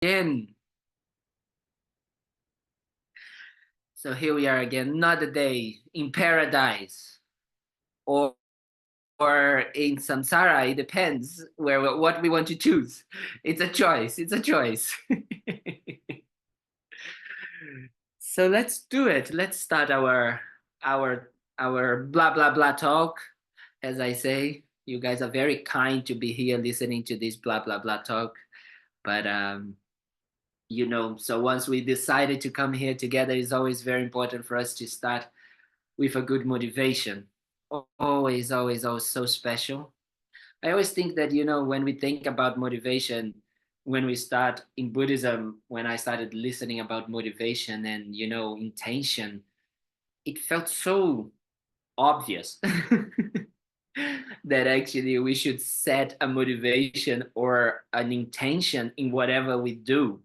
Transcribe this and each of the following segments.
Again. So here we are again, another day in paradise or in samsara. It depends what we want to choose. It's a choice. It's a choice. So let's do it. Let's start our our blah blah blah talk. As I say, you guys are very kind to be here listening to this blah blah blah talk. But so once we decided to come here together, it's always very important for us to start with a good motivation. Always, always, always so special. I always think that, when we think about motivation, when we start in Buddhism, when I started listening about motivation and, intention, it felt so obvious that actually we should set a motivation or an intention in whatever we do.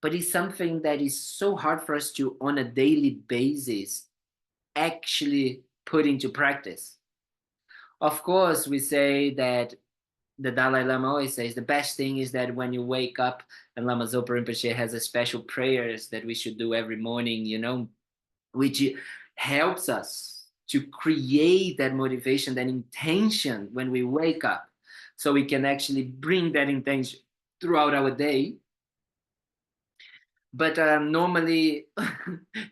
But it's something that is so hard for us to, on a daily basis, actually put into practice. Of course, we say that the Dalai Lama always says the best thing is that when you wake up, and Lama Zopa Rinpoche has a special prayers that we should do every morning, which helps us to create that motivation, that intention when we wake up, so we can actually bring that intention throughout our day. But normally,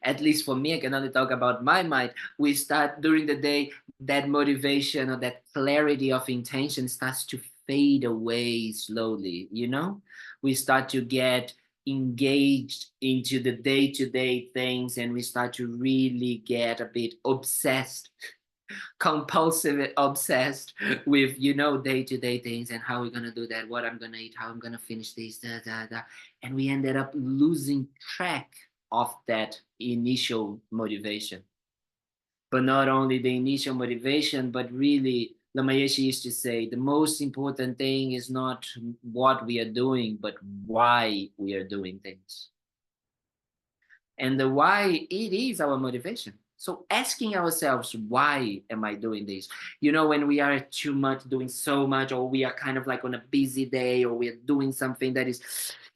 at least for me, I can only talk about my mind. We start during the day, that motivation or that clarity of intention starts to fade away slowly. We start to get engaged into the day-to-day things, and we start to really get a bit obsessed, compulsive, obsessed with day-to-day things and how we're gonna do that, what I'm gonna eat, how I'm gonna finish this, and we ended up losing track of that initial motivation. But not only the initial motivation, but really, Lama Yeshe used to say the most important thing is not what we are doing, but why we are doing things. And the why, it is our motivation. So asking ourselves, why am I doing this? When we are too much doing so much, or we are kind of like on a busy day, or we are doing something that is,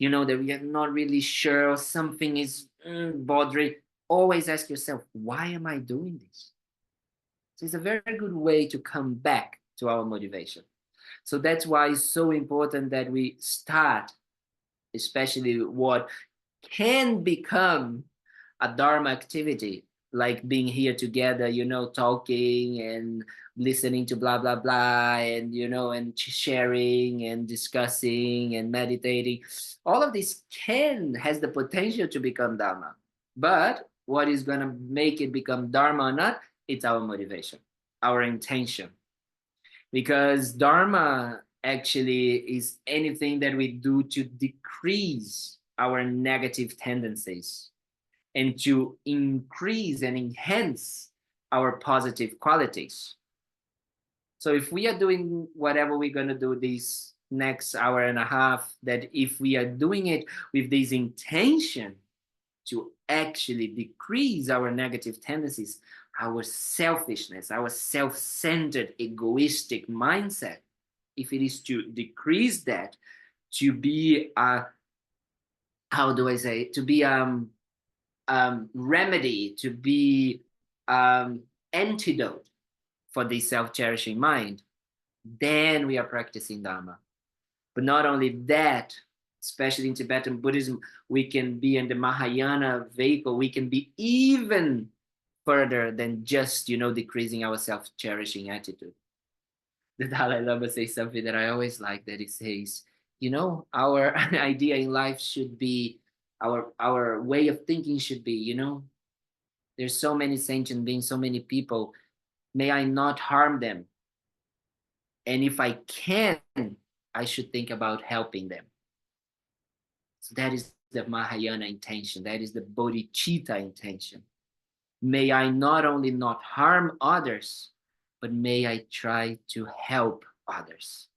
that we are not really sure, or something is bothering, always ask yourself, why am I doing this? So it's a very good way to come back to our motivation. So that's why it's so important that we start, especially what can become a Dharma activity, like being here together, talking and listening to blah, blah, blah, and, and sharing and discussing and meditating. All of this has the potential to become Dharma. But what is going to make it become Dharma or not? It's our motivation, our intention. Because Dharma actually is anything that we do to decrease our negative tendencies and to increase and enhance our positive qualities. So if we are doing whatever we're going to do this next hour and a half, that if we are doing it with this intention to actually decrease our negative tendencies, our selfishness, our self-centered, egoistic mindset, if it is to decrease that, to be how do I say, to be remedy, to be antidote for the self-cherishing mind, then we are practicing Dharma. But not only that, especially in Tibetan Buddhism, we can be in the Mahayana vehicle. We can be even further than just, decreasing our self-cherishing attitude. The Dalai Lama says something that I always like, that he says, our idea in life should be, our way of thinking should be, there's so many sentient beings, so many people, may I not harm them. And if I can, I should think about helping them. So that is the Mahayana intention. That is the Bodhichitta intention. May I not only not harm others, but may I try to help others.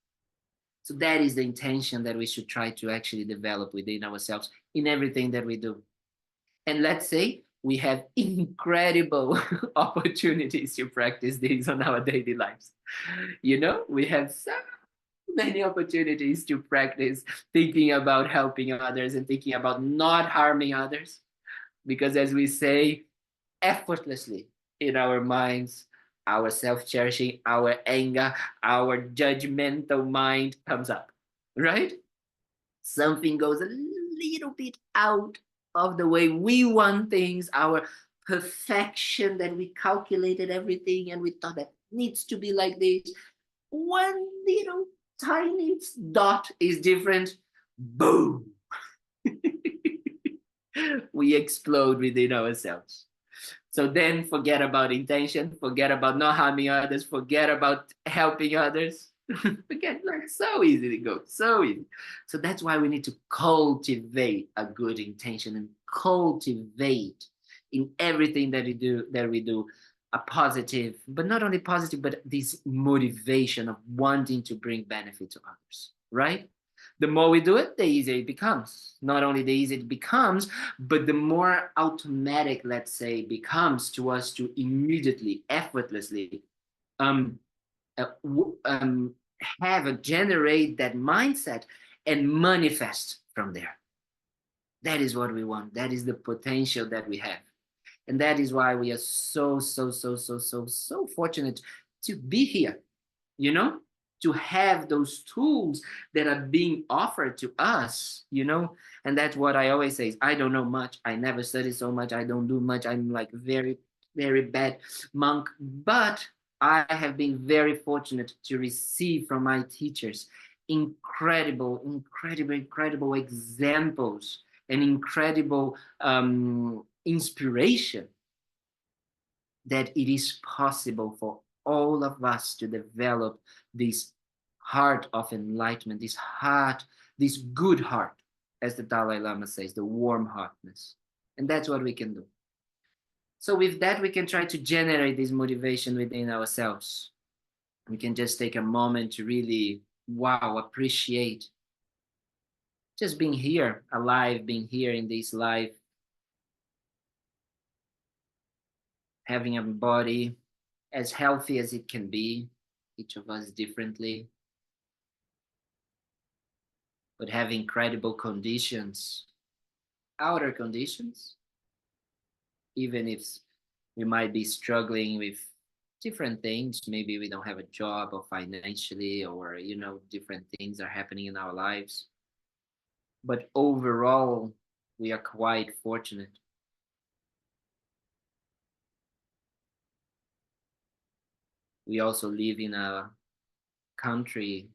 So that is the intention that we should try to actually develop within ourselves in everything that we do. And let's say we have incredible opportunities to practice this on our daily lives. We have so many opportunities to practice thinking about helping others and thinking about not harming others. Because as we say, effortlessly in our minds, our self-cherishing, our anger, our judgmental mind comes up, right? Something goes a little bit out of the way we want things, our perfection that we calculated everything and we thought that needs to be like this. One little tiny dot is different. Boom. We explode within ourselves. So then forget about intention, forget about not harming others, forget about helping others. Forget, like so easy to go, so easy. So that's why we need to cultivate a good intention and cultivate in everything that we do a positive, but not only positive, but this motivation of wanting to bring benefit to others, right? The more we do it, the easier it becomes. Not only the easier it becomes, but the more automatic, let's say, it becomes to us to immediately, effortlessly um, uh, have a generate that mindset and manifest from there. That is what we want. That is the potential that we have. And that is why we are so fortunate to be here, you know, to have those tools that are being offered to us, you know. And that's what I always say, I don't know much, I never study so much, I don't do much, I'm like very bad monk, but I have been very fortunate to receive from my teachers incredible examples and incredible inspiration that it is possible for all of us to develop this heart of enlightenment, this heart, this good heart, as the Dalai Lama says, the warm heartness. And that's what we can do. So with that, we can try to generate this motivation within ourselves. We can just take a moment to really, wow, appreciate just being here, alive, being here in this life, having a body as healthy as it can be, each of us differently, but have incredible conditions, outer conditions, even if we might be struggling with different things. Maybe we don't have a job or financially, or, you know, different things are happening in our lives. But overall, we are quite fortunate. We also live in a country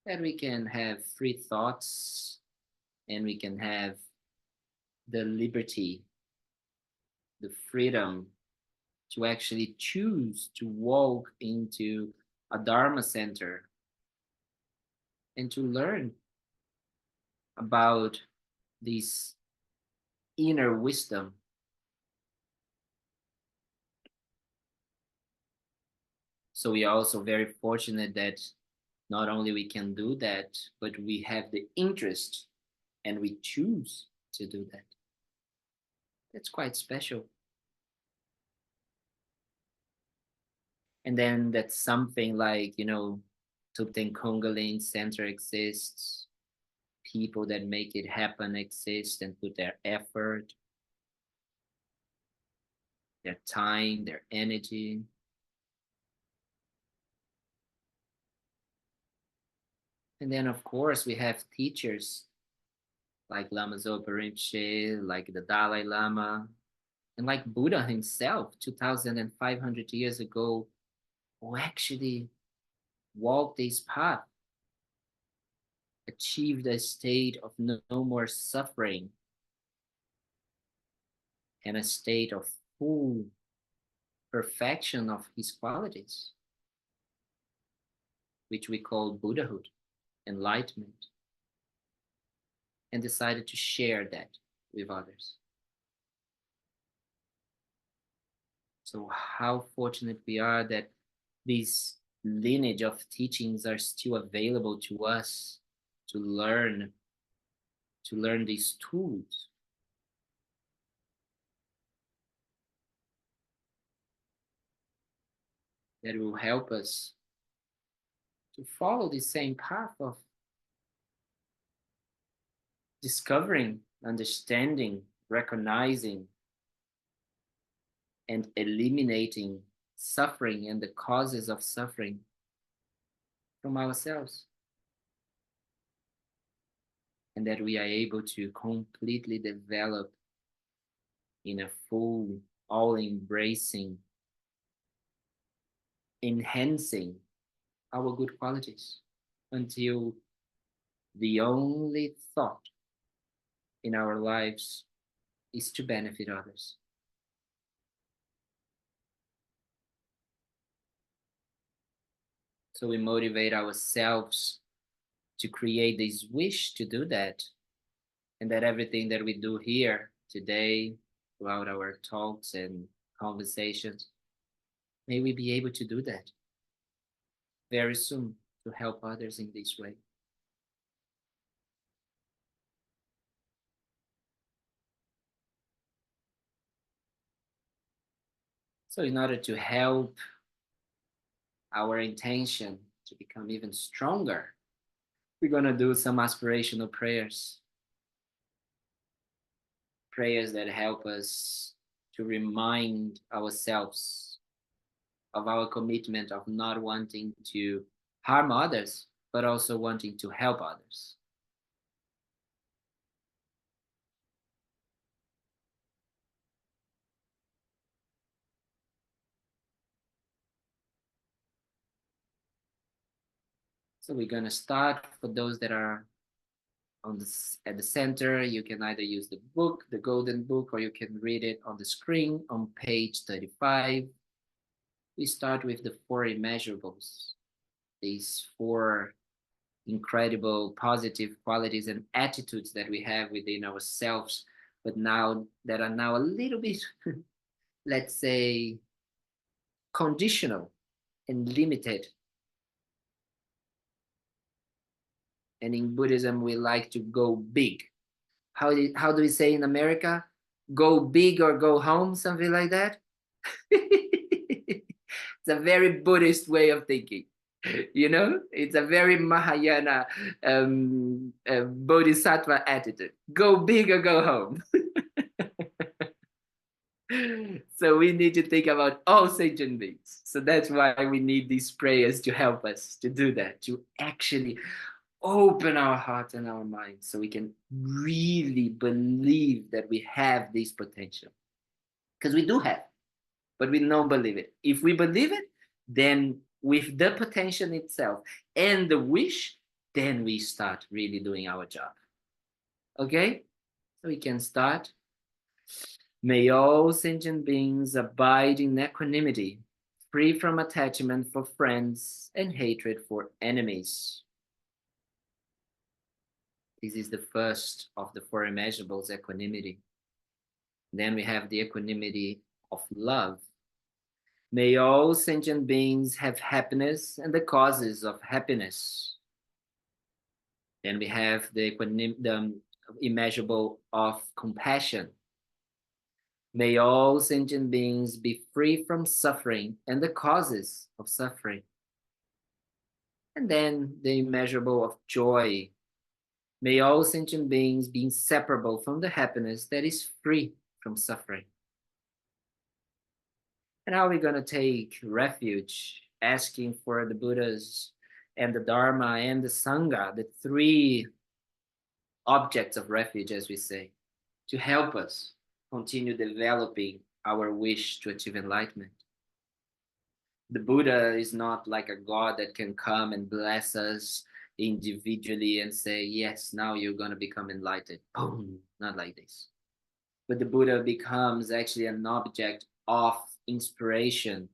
that we can have free thoughts and we can have the liberty, the freedom to actually choose to walk into a Dharma center and to learn about this inner wisdom. So we are also very fortunate that not only we can do that, but we have the interest and we choose to do that. That's quite special. And then that's something like, you know, Thubten Kunga Center exists. People that make it happen exist and put their effort, their time, their energy. And then, of course, we have teachers like Lama Thubten Yeshe, like the Dalai Lama, and like Buddha himself 2,500 years ago, who actually walked this path, achieved a state of no more suffering and a state of full perfection of his qualities, which we call Buddhahood, enlightenment, and decided to share that with others. So how fortunate we are that these lineage of teachings are still available to us to learn these tools. That will help us to follow the same path of discovering, understanding, recognizing, and eliminating suffering and the causes of suffering from ourselves. And that we are able to completely develop in a full, all-embracing, enhancing our good qualities until the only thought in our lives is to benefit others. So we motivate ourselves to create this wish to do that, and that everything that we do here today, throughout our talks and conversations, may we be able to do that very soon to help others in this way. So in order to help our intention to become even stronger, we're going to do some aspirational prayers. Prayers that help us to remind ourselves of our commitment of not wanting to harm others, but also wanting to help others. So we're going to start for those that are on at the center. You can either use the book, the golden book, or you can read it on the screen on page 35. We start with the four immeasurables, these four incredible positive qualities and attitudes that we have within ourselves, but now that are now a little bit, let's say, conditional and limited. And in Buddhism, we like to go big. How do we say in America? Go big or go home, something like that. It's a very Buddhist way of thinking. You know, it's a very Mahayana Bodhisattva attitude. Go big or go home. So we need to think about all sentient beings. So that's why we need these prayers to help us to do that, to actually open our heart and our mind so we can really believe that we have this potential. Because we do have, but we don't believe it. If we believe it, then with the potential itself and the wish, then we start really doing our job. Okay? So we can start. May all sentient beings abide in equanimity, free from attachment for friends and hatred for enemies. This is the first of the four immeasurables, equanimity. Then we have the equanimity of love. May all sentient beings have happiness and the causes of happiness. Then we have the immeasurable of compassion. May all sentient beings be free from suffering and the causes of suffering. And then the immeasurable of joy. May all sentient beings be inseparable from the happiness that is free from suffering. And now we're going to take refuge, asking for the Buddhas and the Dharma and the Sangha, the three objects of refuge, as we say, to help us continue developing our wish to achieve enlightenment. The Buddha is not like a God that can come and bless us individually and say, yes, now you're going to become enlightened. Boom, not like this. But the Buddha becomes actually an object of inspiration,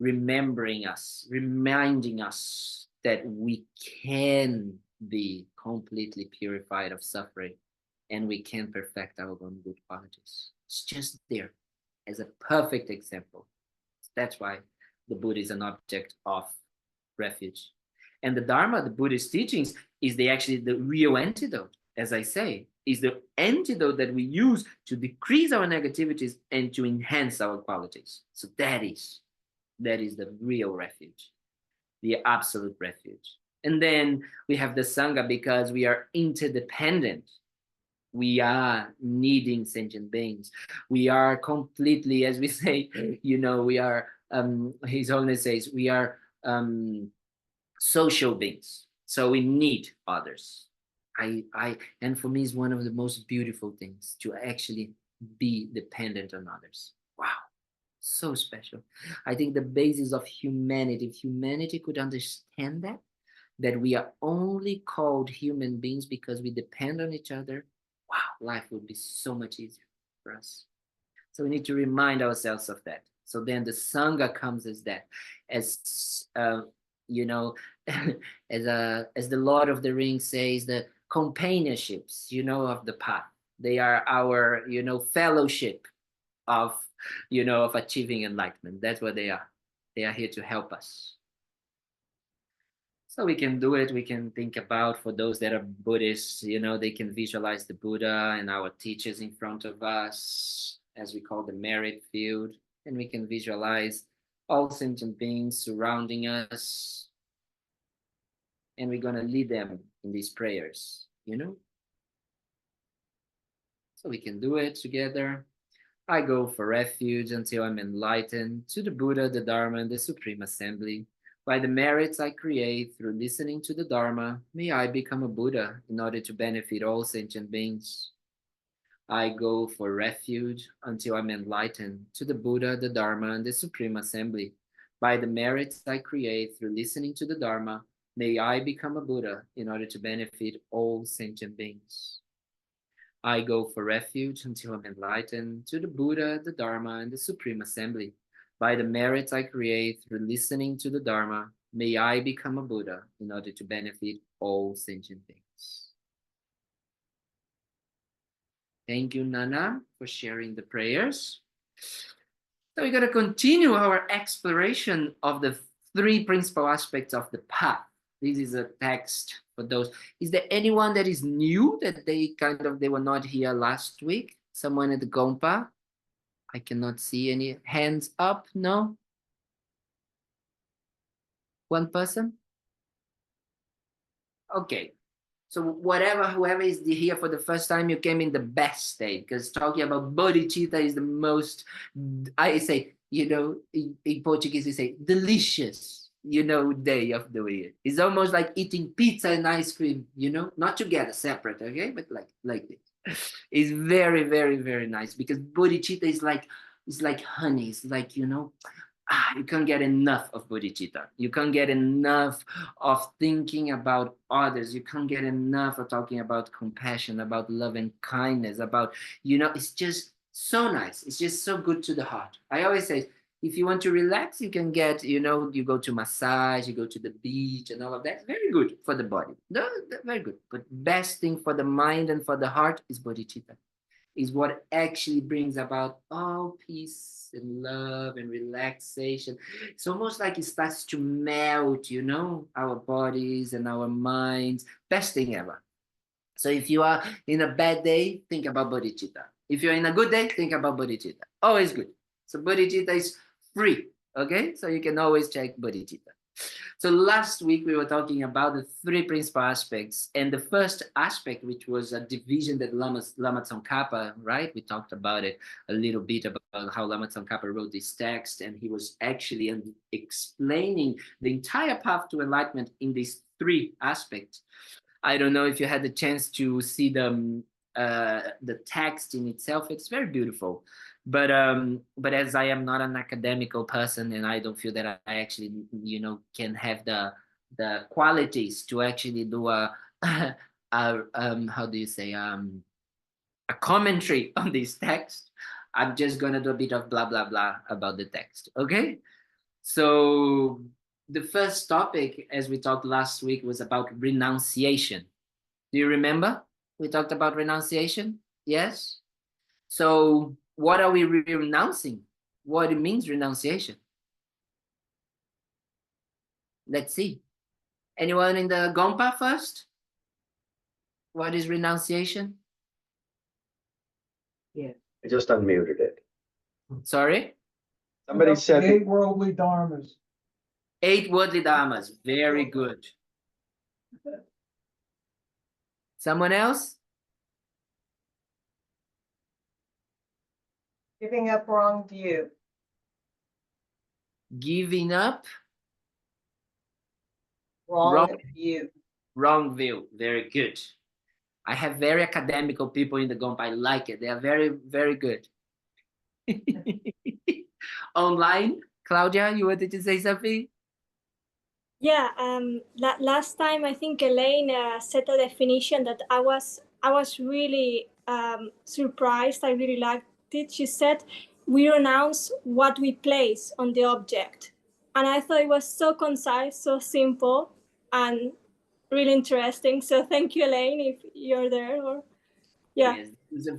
remembering us, reminding us that we can be completely purified of suffering and we can perfect our own good qualities. It's just there as a perfect example. That's why the Buddha is an object of refuge. And the Dharma, the Buddhist teachings, is actually the real antidote, as I say, is the antidote that we use to decrease our negativities and to enhance our qualities. So that is the real refuge. the absolute refuge. And then we have the Sangha because we are interdependent. We are needing sentient beings. We are completely, as we say, we are, His Holiness says, we are social beings. So we need others. And for me, it's one of the most beautiful things to actually be dependent on others. Wow, so special. I think the basis of humanity, if humanity could understand that we are only called human beings because we depend on each other, wow, life would be so much easier for us. So we need to remind ourselves of that. So then the Sangha comes as that, as you know, as the Lord of the Rings says, the companionships, of the path. They are our, fellowship of, of achieving enlightenment. That's what they are. They are here to help us. So we can do it. We can think about, for those that are Buddhists, they can visualize the Buddha and our teachers in front of us, as we call the merit field. And we can visualize all sentient beings surrounding us. And we're going to lead them in these prayers, So we can do it together. I go for refuge until I'm enlightened to the Buddha, the Dharma, and the Supreme Assembly. By the merits I create through listening to the Dharma, may I become a Buddha in order to benefit all sentient beings. I go for refuge until I'm enlightened to the Buddha, the Dharma, and the Supreme Assembly. By the merits I create through listening to the Dharma, may I become a Buddha in order to benefit all sentient beings. I go for refuge until I'm enlightened to the Buddha, the Dharma, and the Supreme Assembly. By the merits I create through listening to the Dharma, may I become a Buddha in order to benefit all sentient beings. Thank you, Nana, for sharing the prayers. So we're going to continue our exploration of the three principal aspects of the path. This is a text for those. Is there anyone that is new that they were not here last week? Someone at the gompa? I cannot see any hands up. No? One person? Okay. So whoever is here for the first time, you came in the best state, because talking about Bodhicitta is the most, I say, in Portuguese, we say delicious, day of the year. It's almost like eating pizza and ice cream, not together, separate, okay? But like this. It's very, very, very nice, because Bodhicitta is like honey. It's like, you can't get enough of bodhicitta. You can't get enough of thinking about others. You can't get enough of talking about compassion, about love and kindness, about, it's just so nice. It's just so good to the heart. I always say, if you want to relax, you can get, you go to massage, you go to the beach and all of that. Very good for the body. No, very good. But best thing for the mind and for the heart is bodhicitta. Is what actually brings about all peace and love and relaxation. It's almost like it starts to melt, our bodies and our minds. Best thing ever. So if you are in a bad day, think about bodhicitta. If you're in a good day, think about bodhicitta. Always good. So bodhicitta is free, okay? So you can always check bodhicitta. So last week we were talking about the three principal aspects, and the first aspect, which was a division that Lama Tsongkhapa, right? We talked about it a little bit about how Lama Tsongkhapa wrote this text, and he was actually explaining the entire path to enlightenment in these three aspects. I don't know if you had the chance to see the text in itself. It's very beautiful. But as I am not an academical person, and I don't feel that I actually, can have the qualities to actually do how do you say, a commentary on this text, I'm just gonna do a bit of blah blah blah about the text. Okay, so the first topic, as we talked last week, was about renunciation. Do you remember? We talked about renunciation. Yes. So what are we renouncing? What it means, renunciation? Let's see. Anyone in the gompa first? What is renunciation? Yeah. I just unmuted it. Sorry? Somebody said eight worldly dharmas. 8 worldly dharmas. Very good. Someone else? Giving up wrong view. Giving up Wrong view. Wrong view. Very good. I have very academical people in the gompa. I like it. They are very, very good. Online, Claudia, you wanted to say something? Yeah, last time I think Elaine said a definition that I was really surprised. I really liked it. She said, "We renounce what we place on the object," and I thought it was so concise, so simple, and really interesting. So thank you, Elaine, if you're there. Or yeah, Yes, it's a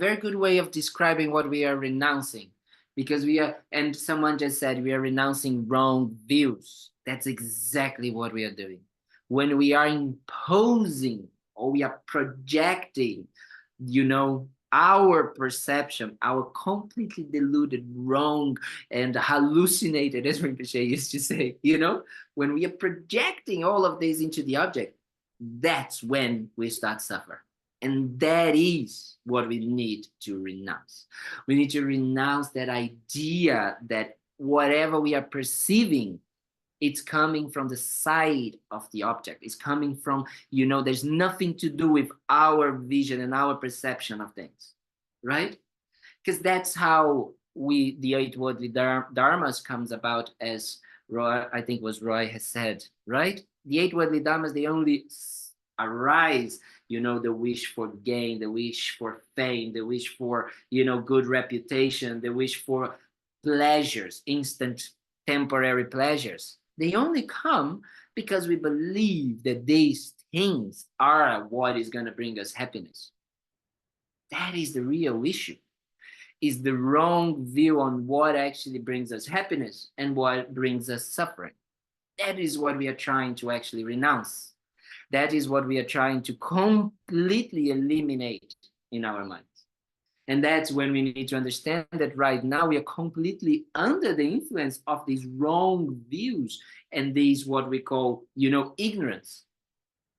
very good way of describing what we are renouncing, because we are, and someone just said we are renouncing wrong views. That's exactly what we are doing. When we are imposing or we are projecting, our perception, our completely deluded, wrong, and hallucinated, as Rinpoche used to say, when we are projecting all of this into the object, that's when we start suffering. And that is what we need to renounce. We need to renounce that idea that whatever we are perceiving, it's coming from the side of the object. It's coming from, there's nothing to do with our vision and our perception of things, right? Because that's how the 8 worldly dharmas comes about, as Roy, I think was Roy has said, right? The 8 worldly dharmas, they only arise, the wish for gain, the wish for fame, the wish for, good reputation, the wish for pleasures, instant temporary pleasures. They only come because we believe that these things are what is going to bring us happiness. That is the real issue, is the wrong view on what actually brings us happiness and what brings us suffering. That is what we are trying to actually renounce. That is what we are trying to completely eliminate in our minds. And that's when we need to understand that right now we are completely under the influence of these wrong views and these what we call, ignorance.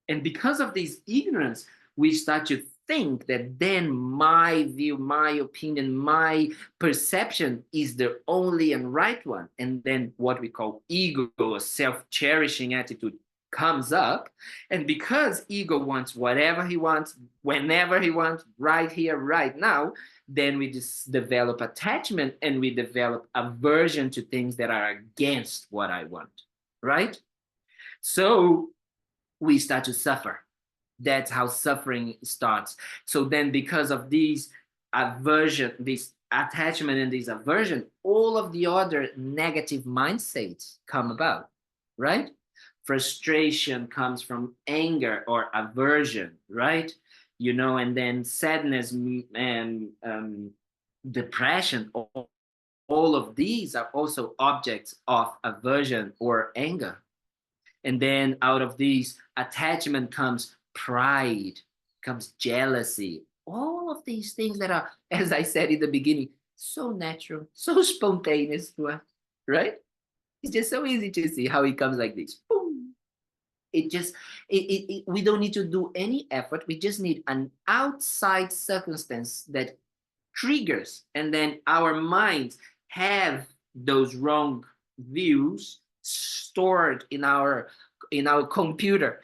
And because of this ignorance, we start to think that then my view, my opinion, my perception is the only and right one. And then what we call ego, or self-cherishing attitude, comes up. And because ego wants whatever he wants, whenever he wants, right here, right now, then we just develop attachment and we develop aversion to things that are against what I want, right? So we start to suffer. That's how suffering starts. So then because of these aversion, this attachment and this aversion, all of the other negative mindsets come about, right? Frustration comes from anger or aversion, right? And then sadness and depression, all of these are also objects of aversion or anger. And then out of these attachment comes pride, comes jealousy, all of these things that are, as I said in the beginning, so natural, so spontaneous to us, right? It's just so easy to see how it comes like this. Boom. We don't need to do any effort. We just need an outside circumstance that triggers, and then our minds have those wrong views stored in our computer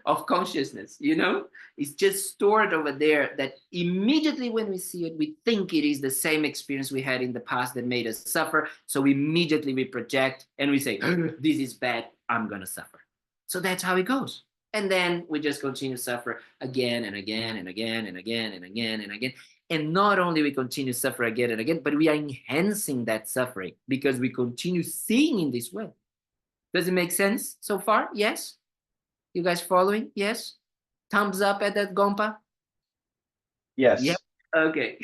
of consciousness. It's just stored over there, that immediately when we see it, we think it is the same experience we had in the past that made us suffer. So immediately we project and we say, this is bad, I'm gonna suffer. So that's how it goes. And then we just continue to suffer again and again and again and again and again and again. And not only we continue to suffer again and again, but we are enhancing that suffering because we continue seeing in this way. Does it make sense so far? Yes? You guys following? Yes? Thumbs up at that gompa? Yes. Yep. Okay.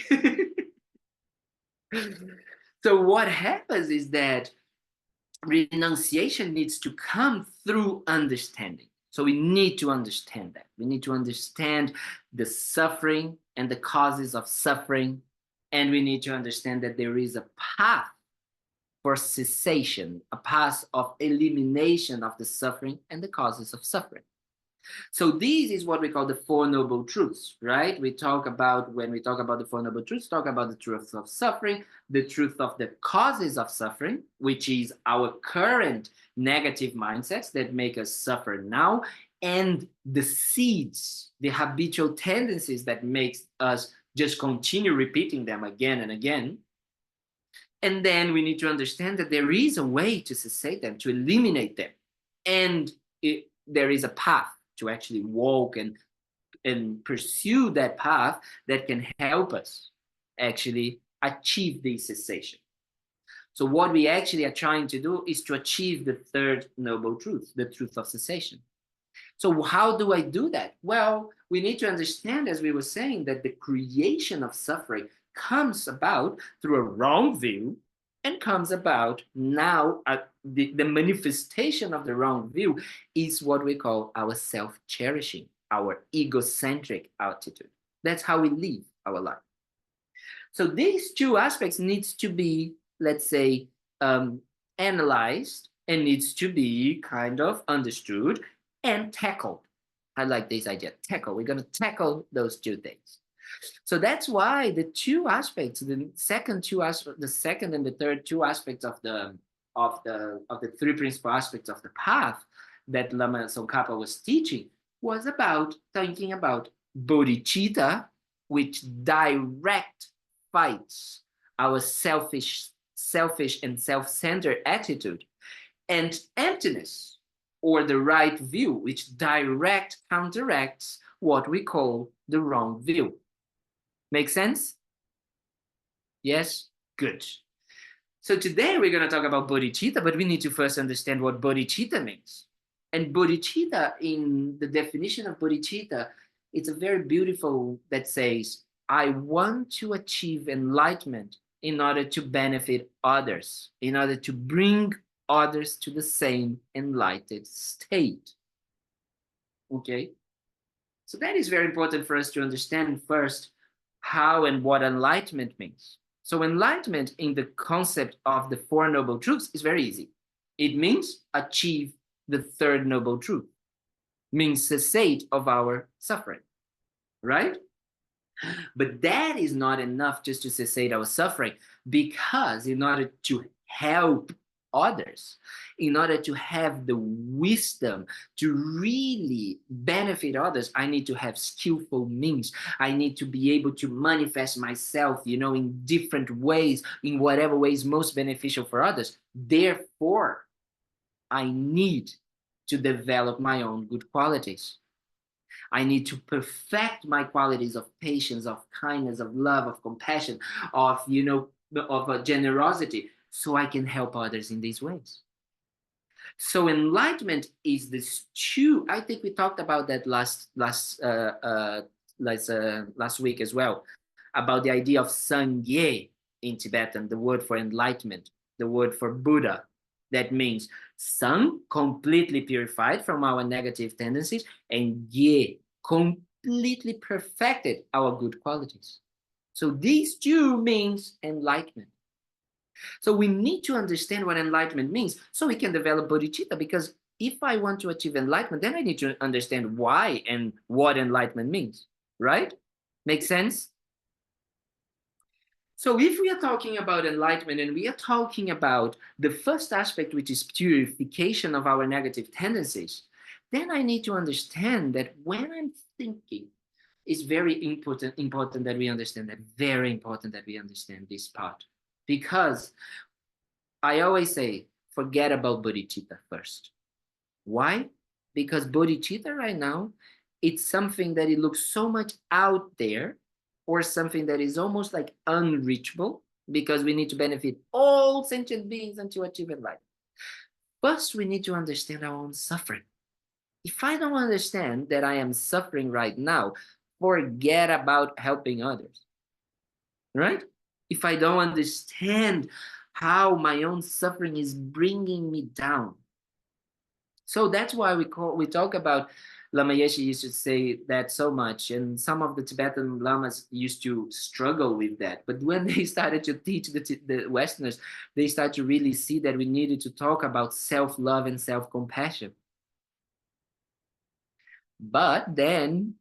So what happens is that renunciation needs to come through understanding. So we need to understand that. We need to understand the suffering and the causes of suffering. And we need to understand that there is a path for cessation, a path of elimination of the suffering and the causes of suffering. So this is what we call the Four Noble Truths, right? We talk about, when we talk about the Four Noble Truths, talk about the truth of suffering, the truth of the causes of suffering, which is our current negative mindsets that make us suffer now, and the seeds, the habitual tendencies that makes us just continue repeating them again and again. And then we need to understand that there is a way to cessate them, to eliminate them. And there is a path to actually walk and pursue that path that can help us actually achieve this cessation. So what we actually are trying to do is to achieve the third noble truth, the truth of cessation. So how do I do that? Well, we need to understand, as we were saying, that the creation of suffering comes about through a wrong view, and comes about now, the manifestation of the wrong view is what we call our self-cherishing, our egocentric attitude. That's how we live our life. So these two aspects needs to be, let's say, analyzed, and needs to be kind of understood and tackled. I like this idea, tackle. We're going to tackle those two things. So that's why the two aspects, the second and the third two aspects of the three principal aspects of the path that Lama Tsongkhapa was teaching, was about thinking about bodhicitta, which direct fights our selfish and self-centered attitude, and emptiness, or the right view, which counteracts what we call the wrong view. Make sense? Yes? Good. So today we're going to talk about bodhicitta, but we need to first understand what bodhicitta means. And bodhicitta, in the definition of bodhicitta, it's a very beautiful that says, I want to achieve enlightenment in order to benefit others, in order to bring others to the same enlightened state. Okay? So that is very important for us to understand first how and what enlightenment means. So enlightenment in the concept of the Four Noble Truths is very easy. It means achieve the third noble truth, means cessate of our suffering, right? But that is not enough just to cessate our suffering, because in order to help others, in order to have the wisdom to really benefit others, I need to have skillful means. I need to be able to manifest myself, in different ways, in whatever way is most beneficial for others. Therefore, I need to develop my own good qualities. I need to perfect my qualities of patience, of kindness, of love, of compassion, of generosity, so I can help others in these ways. So enlightenment is this two. I think we talked about that last week as well, about the idea of Sangye in Tibetan, the word for enlightenment, the word for Buddha. That means Sang, completely purified from our negative tendencies, and Ye, completely perfected our good qualities. So these two means enlightenment. So we need to understand what enlightenment means so we can develop bodhicitta, because if I want to achieve enlightenment, then I need to understand why and what enlightenment means, right? Make sense? So if we are talking about enlightenment, and we are talking about the first aspect, which is purification of our negative tendencies, then I need to understand that when I'm thinking, it's very important that we understand that, very important that we understand this part. Because I always say, forget about bodhicitta first. Why? Because bodhicitta right now, it's something that it looks so much out there, or something that is almost like unreachable, because we need to benefit all sentient beings and to achieve enlightenment. First, we need to understand our own suffering. If I don't understand that I am suffering right now, forget about helping others, right? If I don't understand how my own suffering is bringing me down. So that's why we talk about Lama Yeshe used to say that so much, and some of the Tibetan lamas used to struggle with that. But when they started to teach the Westerners, they started to really see that we needed to talk about self-love and self-compassion. But then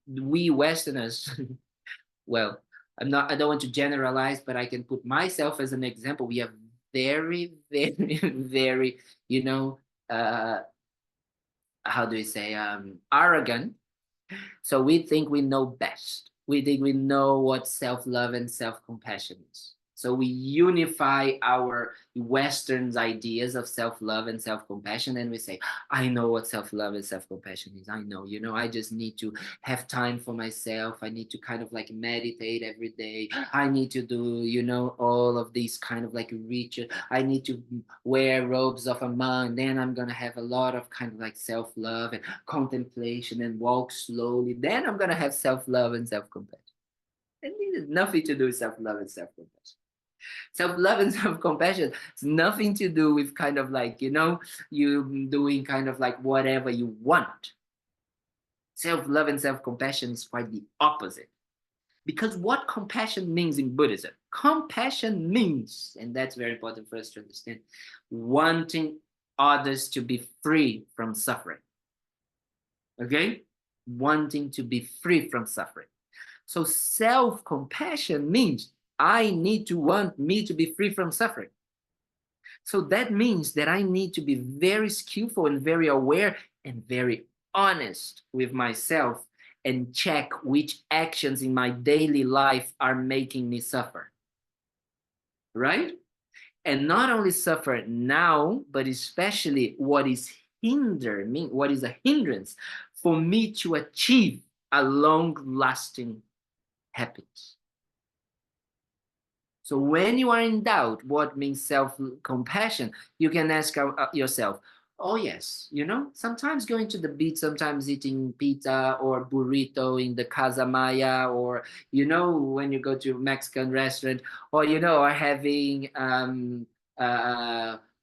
we Westerners, well, I don't want to generalize, but I can put myself as an example. We are very, very, very, you know, how do we say, arrogant. So we think we know best. We think we know what self-love and self-compassion is. So we unify our Western's ideas of self-love and self-compassion, and we say, I know what self-love and self-compassion is. I know, I just need to have time for myself. I need to kind of like meditate every day. I need to do, all of these kind of like rituals. I need to wear robes of a monk. Then I'm going to have a lot of kind of like self-love and contemplation and walk slowly. Then I'm going to have self-love and self-compassion. And it has nothing to do with self-love and self-compassion. Self-love and self-compassion has nothing to do with kind of like, you doing kind of like whatever you want. Self-love and self-compassion is quite the opposite. Because what compassion means in Buddhism, compassion means, and that's very important for us to understand, wanting others to be free from suffering. Okay? Wanting to be free from suffering. So self-compassion means I need to want me to be free from suffering. So that means that I need to be very skillful and very aware and very honest with myself and check which actions in my daily life are making me suffer. Right? And not only suffer now, but especially what is what is a hindrance for me to achieve a long-lasting happiness. So when you are in doubt, what means self-compassion, you can ask yourself, oh yes, sometimes going to the beach, sometimes eating pizza or burrito in the Casa Maya, or, when you go to a Mexican restaurant, or, or having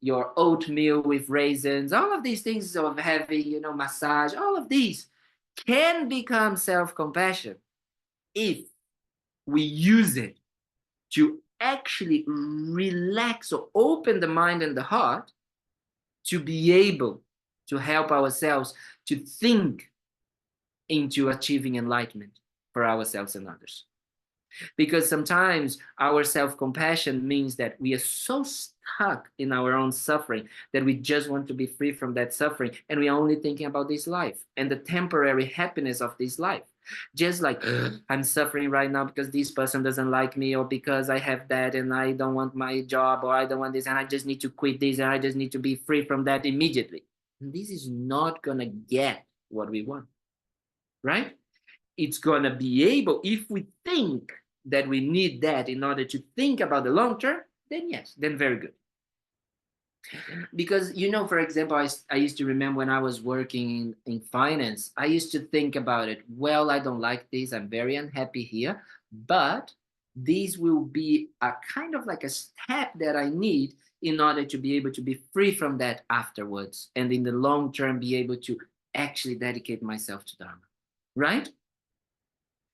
your oatmeal with raisins, all of these things of having, massage, all of these can become self-compassion if we use it to actually relax or open the mind and the heart to be able to help ourselves to think into achieving enlightenment for ourselves and others. Because sometimes our self-compassion means that we are so stuck in our own suffering that we just want to be free from that suffering, and we are only thinking about this life and the temporary happiness of this life. Just like I'm suffering right now because this person doesn't like me, or because I have that and I don't want my job, or I don't want this and I just need to quit this and I just need to be free from that immediately. And this is not gonna get what we want, right? It's gonna be able, if we think that we need that in order to think about the long term, then yes, then very good. Because, for example, I used to remember when I was working in finance, I used to think about it. Well, I don't like this. I'm very unhappy here, but this will be a kind of like a step that I need in order to be able to be free from that afterwards. And in the long term, be able to actually dedicate myself to Dharma, right?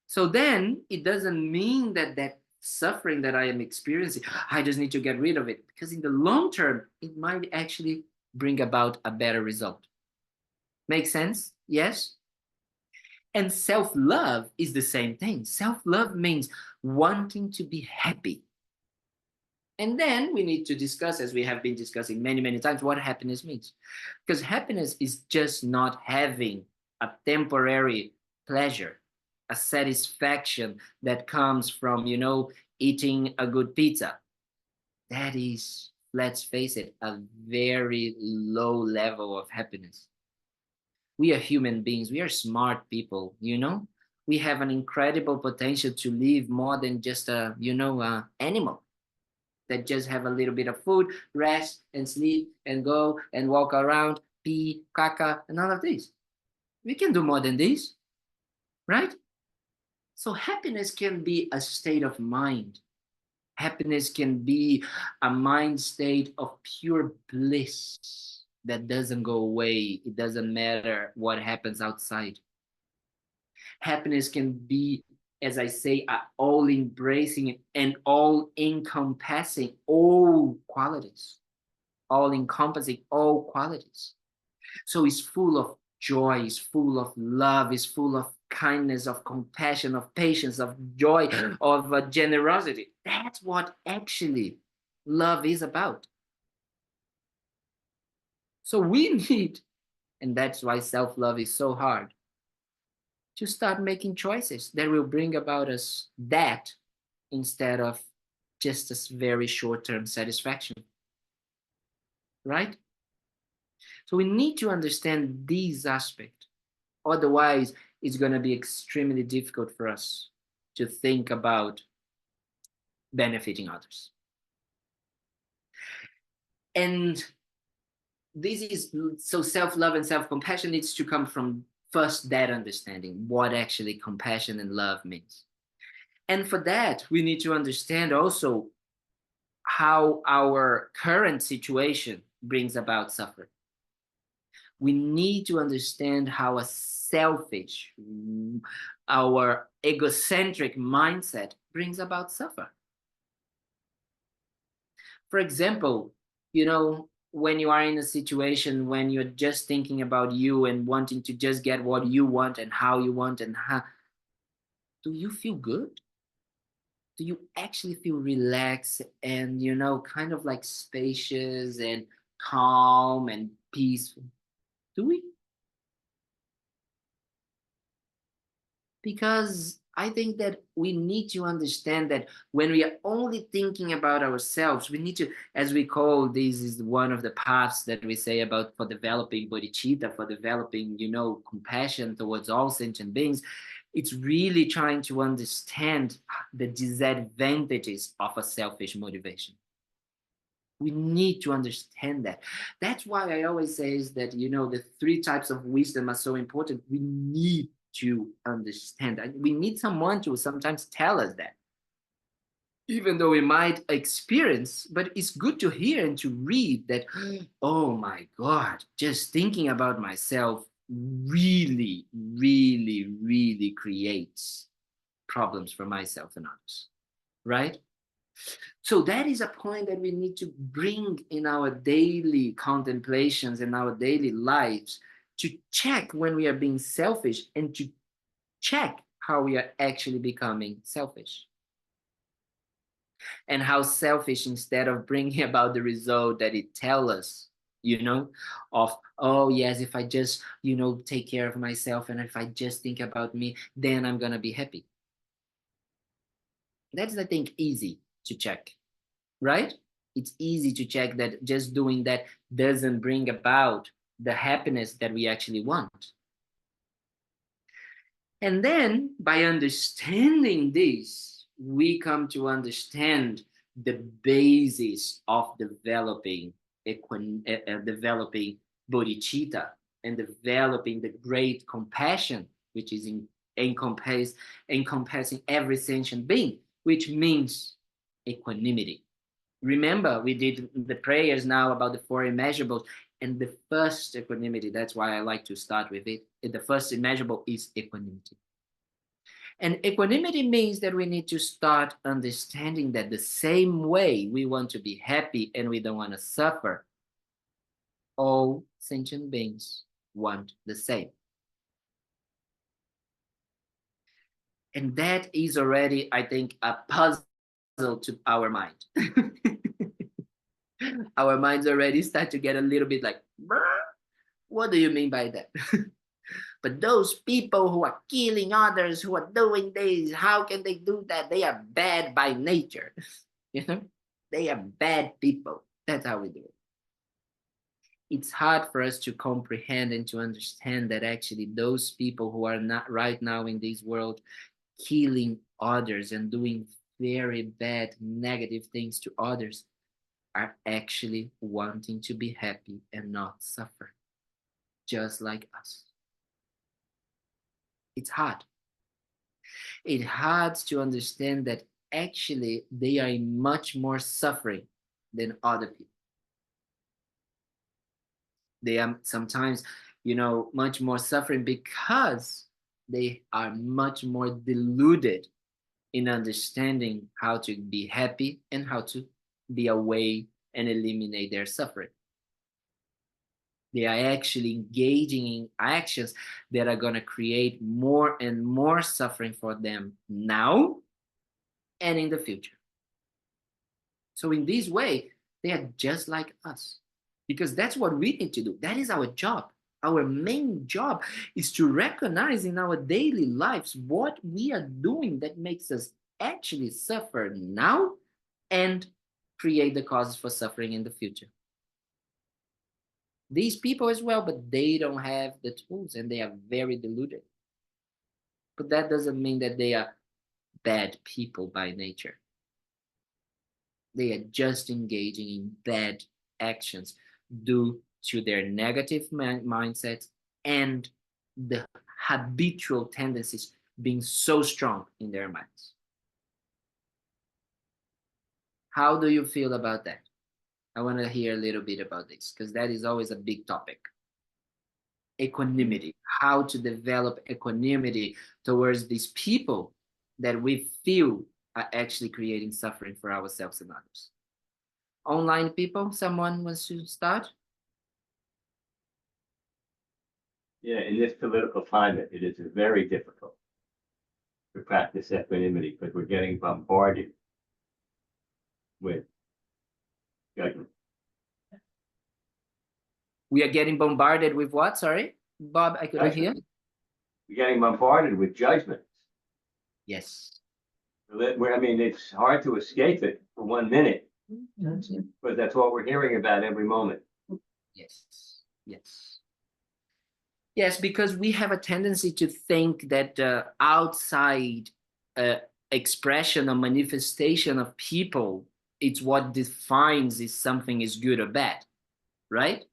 So then it doesn't mean that suffering that I am experiencing, I just need to get rid of it, because in the long term, it might actually bring about a better result. Make sense? Yes? And self-love is the same thing. Self-love means wanting to be happy. And then we need to discuss, as we have been discussing many, many times, what happiness means. Because happiness is just not having a temporary pleasure, a satisfaction that comes from, eating a good pizza. That is, let's face it, a very low level of happiness. We are human beings. We are smart people, We have an incredible potential to live more than just a, animal that just have a little bit of food, rest and sleep and go and walk around, pee, caca, and all of this. We can do more than this, right? So happiness can be a state of mind. Happiness can be a mind state of pure bliss. that doesn't go away. It doesn't matter what happens outside. Happiness can be, as I say, all embracing and all encompassing all qualities, all encompassing all qualities. So it's full of joy, it's full of love, it's full of kindness, of compassion, of patience, of joy, of generosity. That's what actually love is about. So we need, and that's why self-love is so hard, to start making choices that will bring about us that instead of just a very short-term satisfaction, right? So we need to understand these aspects. Otherwise, it's going to be extremely difficult for us to think about benefiting others. And this is, so self-love and self-compassion needs to come from first that understanding, what actually compassion and love means. And for that, we need to understand also how our current situation brings about suffering. We need to understand how a selfish, our egocentric mindset brings about suffering. For example, you know, when you are in a situation when you're just thinking about you and wanting to just get what you want and how you want, and how do you feel good? Do you actually feel relaxed and, you know, kind of like spacious and calm and peaceful? Do we? Because I think that we need to understand that when we are only thinking about ourselves, we need to, as we call, this is one of the paths that we say about for developing bodhicitta, for developing, you know, compassion towards all sentient beings. It's really trying to understand the disadvantages of a selfish motivation. We need to understand that. That's why I always say is that, you know, the three types of wisdom are so important. We need to understand that. We need someone to sometimes tell us that, even though we might experience, but it's good to hear and to read that, oh my God, just thinking about myself really, really, really creates problems for myself and others, right? So that is a point that we need to bring in our daily contemplations and our daily lives, to check when we are being selfish and to check how we are actually becoming selfish. And how selfish, instead of bringing about the result that it tells us, you know, of, oh yes, if I just, you know, take care of myself and if I just think about me, then I'm gonna be happy. That's, I think, easy to check, right? It's easy to check that just doing that doesn't bring about the happiness that we actually want. And then by understanding this, we come to understand the basis of developing developing bodhicitta and developing the great compassion, which is encompassing every sentient being, which means equanimity. Remember, we did the prayers now about the four immeasurables, and the first equanimity, that's why I like to start with it. The first immeasurable is equanimity. And equanimity means that we need to start understanding that the same way we want to be happy and we don't want to suffer, all sentient beings want the same. And that is already, I think, a puzzle to our mind. Our minds already start to get a little bit like, what do you mean by that? But those people who are killing others, who are doing this, how can they do that? They are bad by nature. You know, they are bad people. That's how we do it. It's hard for us to comprehend and to understand that actually those people who are not right now in this world killing others and doing very bad, negative things to others are actually wanting to be happy and not suffer, just like us. It's hard. It's hard to understand that actually they are in much more suffering than other people. They are sometimes, much more suffering because they are much more deluded in understanding how to be happy and how to be away and eliminate their suffering. They are actually engaging in actions that are going to create more and more suffering for them now and in the future. So in this way, they are just like us, because that's what we need to do. That is our job. Our main job is to recognize in our daily lives what we are doing that makes us actually suffer now and create the causes for suffering in the future. These people as well, but they don't have the tools and they are very deluded. But that doesn't mean that they are bad people by nature. They are just engaging in bad actions due to their negative mindsets and the habitual tendencies being so strong in their minds. How do you feel about that? I want to hear a little bit about this, because that is always a big topic. Equanimity, how to develop equanimity towards these people that we feel are actually creating suffering for ourselves and others. Online people, someone wants to start? Yeah, in this political climate, it is very difficult to practice equanimity because we're getting bombarded with judgment. We are getting bombarded with what? Sorry, Bob, I couldn't hear. We're getting bombarded with judgments. Yes. I mean, it's hard to escape it for 1 minute, but that's what we're hearing about every moment. Yes. Yes. Yes, because we have a tendency to think that outside expression or manifestation of people, it's what defines if something is good or bad, right?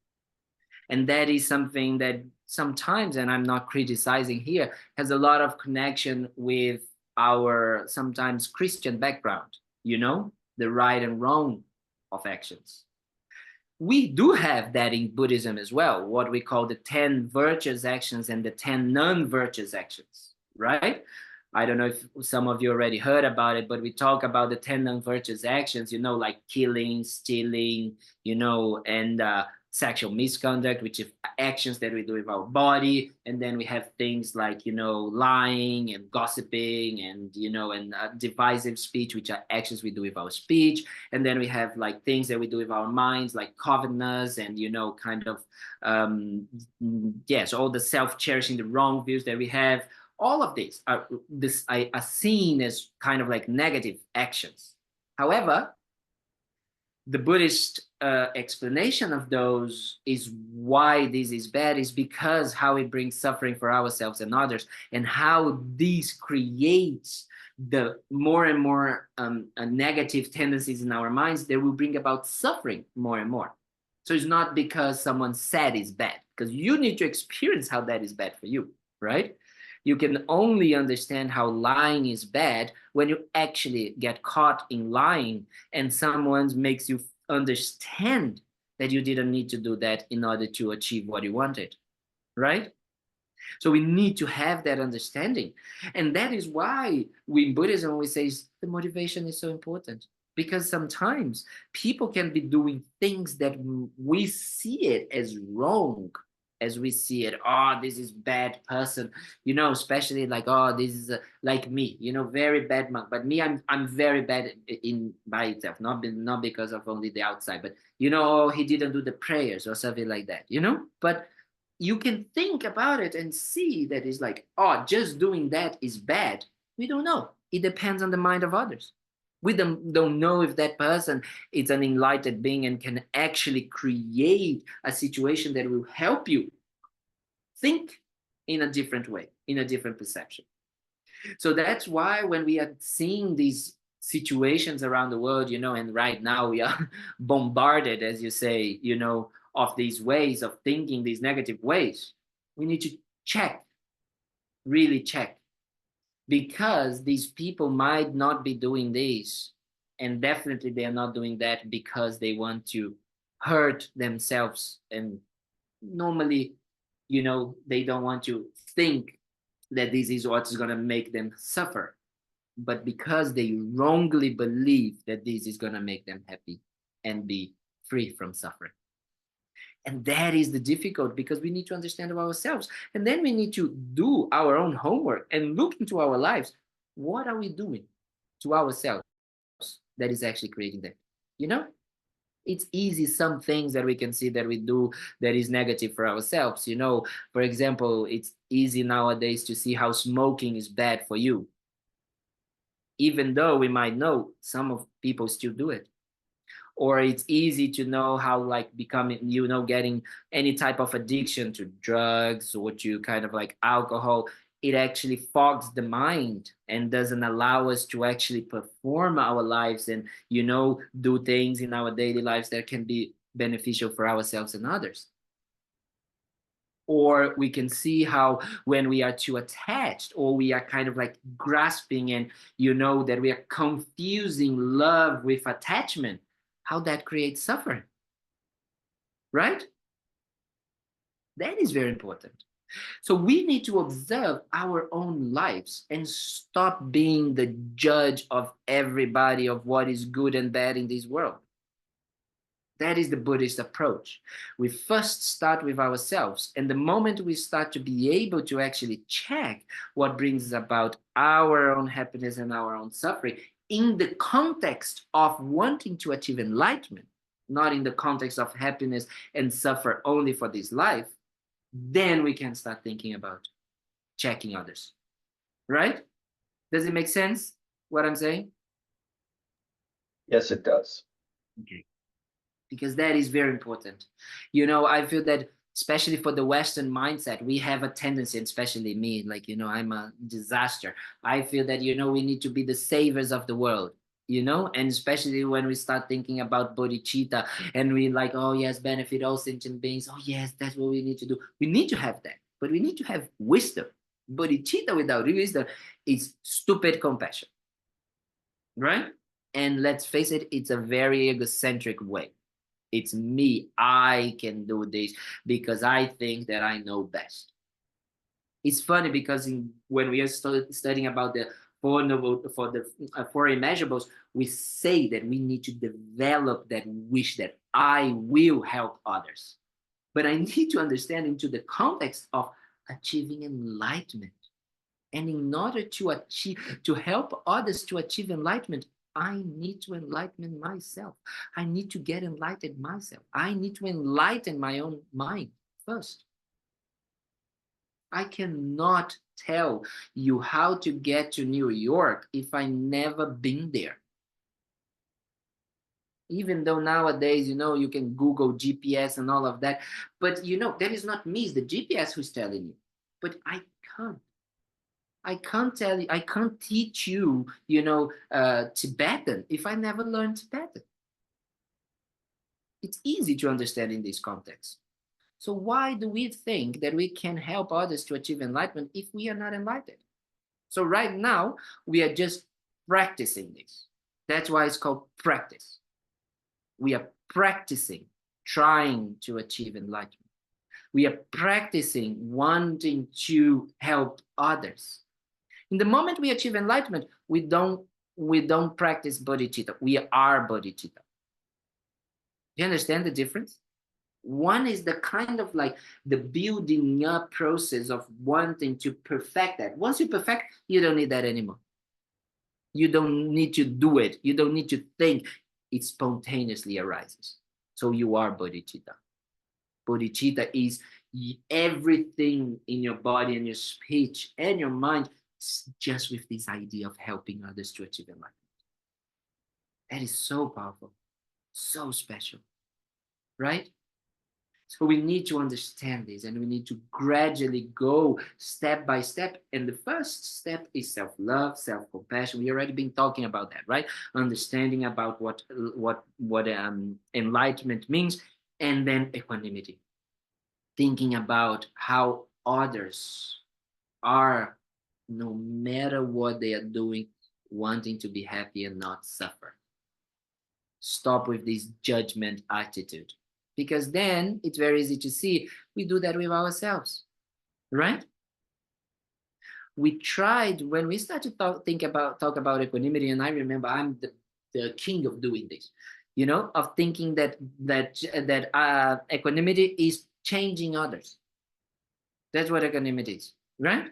And that is something that sometimes, and I'm not criticizing here, has a lot of connection with our sometimes Christian background, the right and wrong of actions. We do have that in Buddhism as well, what we call the 10 virtuous actions and the 10 non-virtuous actions, right? I don't know if some of you already heard about it, but we talk about the 10 non-virtuous actions, like killing, stealing, and sexual misconduct, which is actions that we do with our body. And then we have things like, lying and gossiping and, and divisive speech, which are actions we do with our speech. And then we have like things that we do with our minds, like covetousness and, yes, all the self-cherishing, the wrong views that we have. All of these are seen as kind of like negative actions. However, the Buddhist explanation of those is why this is bad is because how it brings suffering for ourselves and others, and how this creates the more and more negative tendencies in our minds that will bring about suffering more and more. So it's not because someone said it's bad, because you need to experience how that is bad for you, right? You can only understand how lying is bad when you actually get caught in lying and someone makes you understand that you didn't need to do that in order to achieve what you wanted, right? So we need to have that understanding. And that is why in Buddhism, we say the motivation is so important. Because sometimes people can be doing things that we see it as wrong, as we see it, oh, this is bad person, especially like, oh, this is like me, very bad monk. But me, I'm very bad in by itself, not because of only the outside, but oh, he didn't do the prayers or something like that, But you can think about it and see that it's like, oh, just doing that is bad. We don't know. It depends on the mind of others. We don't know if that person is an enlightened being and can actually create a situation that will help you think in a different way, in a different perception. So that's why when we are seeing these situations around the world, and right now we are bombarded, as you say, of these ways of thinking, these negative ways, we need to check, really check. Because these people might not be doing this, and definitely they are not doing that because they want to hurt themselves and normally, you know, they don't want to think that this is what's going to make them suffer, but because they wrongly believe that this is going to make them happy and be free from suffering. And that is the difficult, because we need to understand ourselves, and then we need to do our own homework and look into our lives. What are we doing to ourselves that is actually creating that? You know, it's easy, some things that we can see that we do that is negative for ourselves. You know, for example, it's easy nowadays to see how smoking is bad for you, even though we might know some of people still do it. Or it's easy to know how, like, becoming, you know, getting any type of addiction to drugs or to kind of like alcohol, it actually fogs the mind and doesn't allow us to actually perform our lives and, you know, do things in our daily lives that can be beneficial for ourselves and others. Or we can see how when we are too attached, or we are kind of like grasping, and, you know, that we are confusing love with attachment, how that creates suffering, right? That is very important. So we need to observe our own lives and stop being the judge of everybody, of what is good and bad in this world. That is the Buddhist approach. We first start with ourselves. And the moment we start to be able to actually check what brings about our own happiness and our own suffering in the context of wanting to achieve enlightenment, not in the context of happiness and suffer only for this life, then we can start thinking about checking others. Right? Does it make sense what I'm saying? Yes, it does. Okay. Because that is very important. You know, I feel that especially for the Western mindset, we have a tendency, especially me, like, you know, I'm a disaster. I feel that, you know, we need to be the saviors of the world, you know, and especially when we start thinking about bodhicitta and we like, oh yes, benefit all sentient beings. Oh yes, that's what we need to do. We need to have that, but we need to have wisdom. Bodhicitta without wisdom is stupid compassion, right? And let's face it, it's a very egocentric way. It's me. I can do this because I think that I know best. It's funny because when we are studying about the Four Noble, for the Four Immeasurables, we say that we need to develop that wish that I will help others. But I need to understand into the context of achieving enlightenment. And in order to help others to achieve enlightenment, I need to enlighten myself. I need to get enlightened myself. I need to enlighten my own mind first. I cannot tell you how to get to New York if I never been there. Even though nowadays, you know, you can Google GPS and all of that, but you know, that is not me, it's the GPS who's telling you. But I can't. I can't tell you, I can't teach you, you know, Tibetan if I never learned Tibetan. It's easy to understand in this context. So why do we think that we can help others to achieve enlightenment if we are not enlightened? So right now, we are just practicing this. That's why it's called practice. We are practicing, trying to achieve enlightenment. We are practicing, wanting to help others. In the moment we achieve enlightenment, we don't practice bodhicitta. We are bodhicitta. You understand the difference? One is the kind of like the building up process of wanting to perfect that. Once you perfect, you don't need that anymore. You don't need to do it. You don't need to think. It spontaneously arises. So you are bodhicitta. Bodhicitta is everything in your body and your speech and your mind, just with this idea of helping others to achieve enlightenment. That is so powerful, so special, right? So we need to understand this, and we need to gradually go step by step. And the first step is self-love, self-compassion. We already been talking about that, right? Understanding about what enlightenment means, and then equanimity. Thinking about how others are, no matter what they are doing, wanting to be happy and not suffer. Stop with this judgment attitude. because then it's very easy to see we do that with ourselves, right? We tried when we started to talk about equanimity, and I remember I'm the king of doing this, you know, of thinking that equanimity is changing others. That's what equanimity is, right?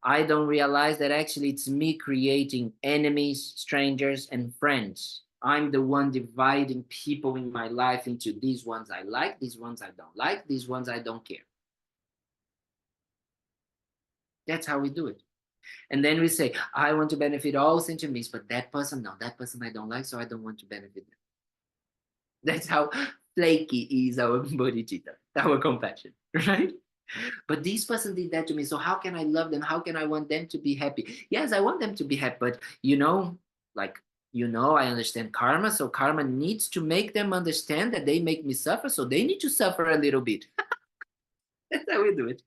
I don't realize that actually it's me creating enemies, strangers, and friends. I'm the one dividing people in my life into these ones I like, these ones I don't like, these ones I don't care. That's how we do it. And then we say, I want to benefit all sentient beings, but that person, no, that person I don't like, so I don't want to benefit them. That's how flaky is our bodhicitta, our compassion, right? But this person did that to me, so how can I love them? How can I want them to be happy? Yes, I want them to be happy, but I understand karma, so karma needs to make them understand that they make me suffer, so they need to suffer a little bit. That's how we do it.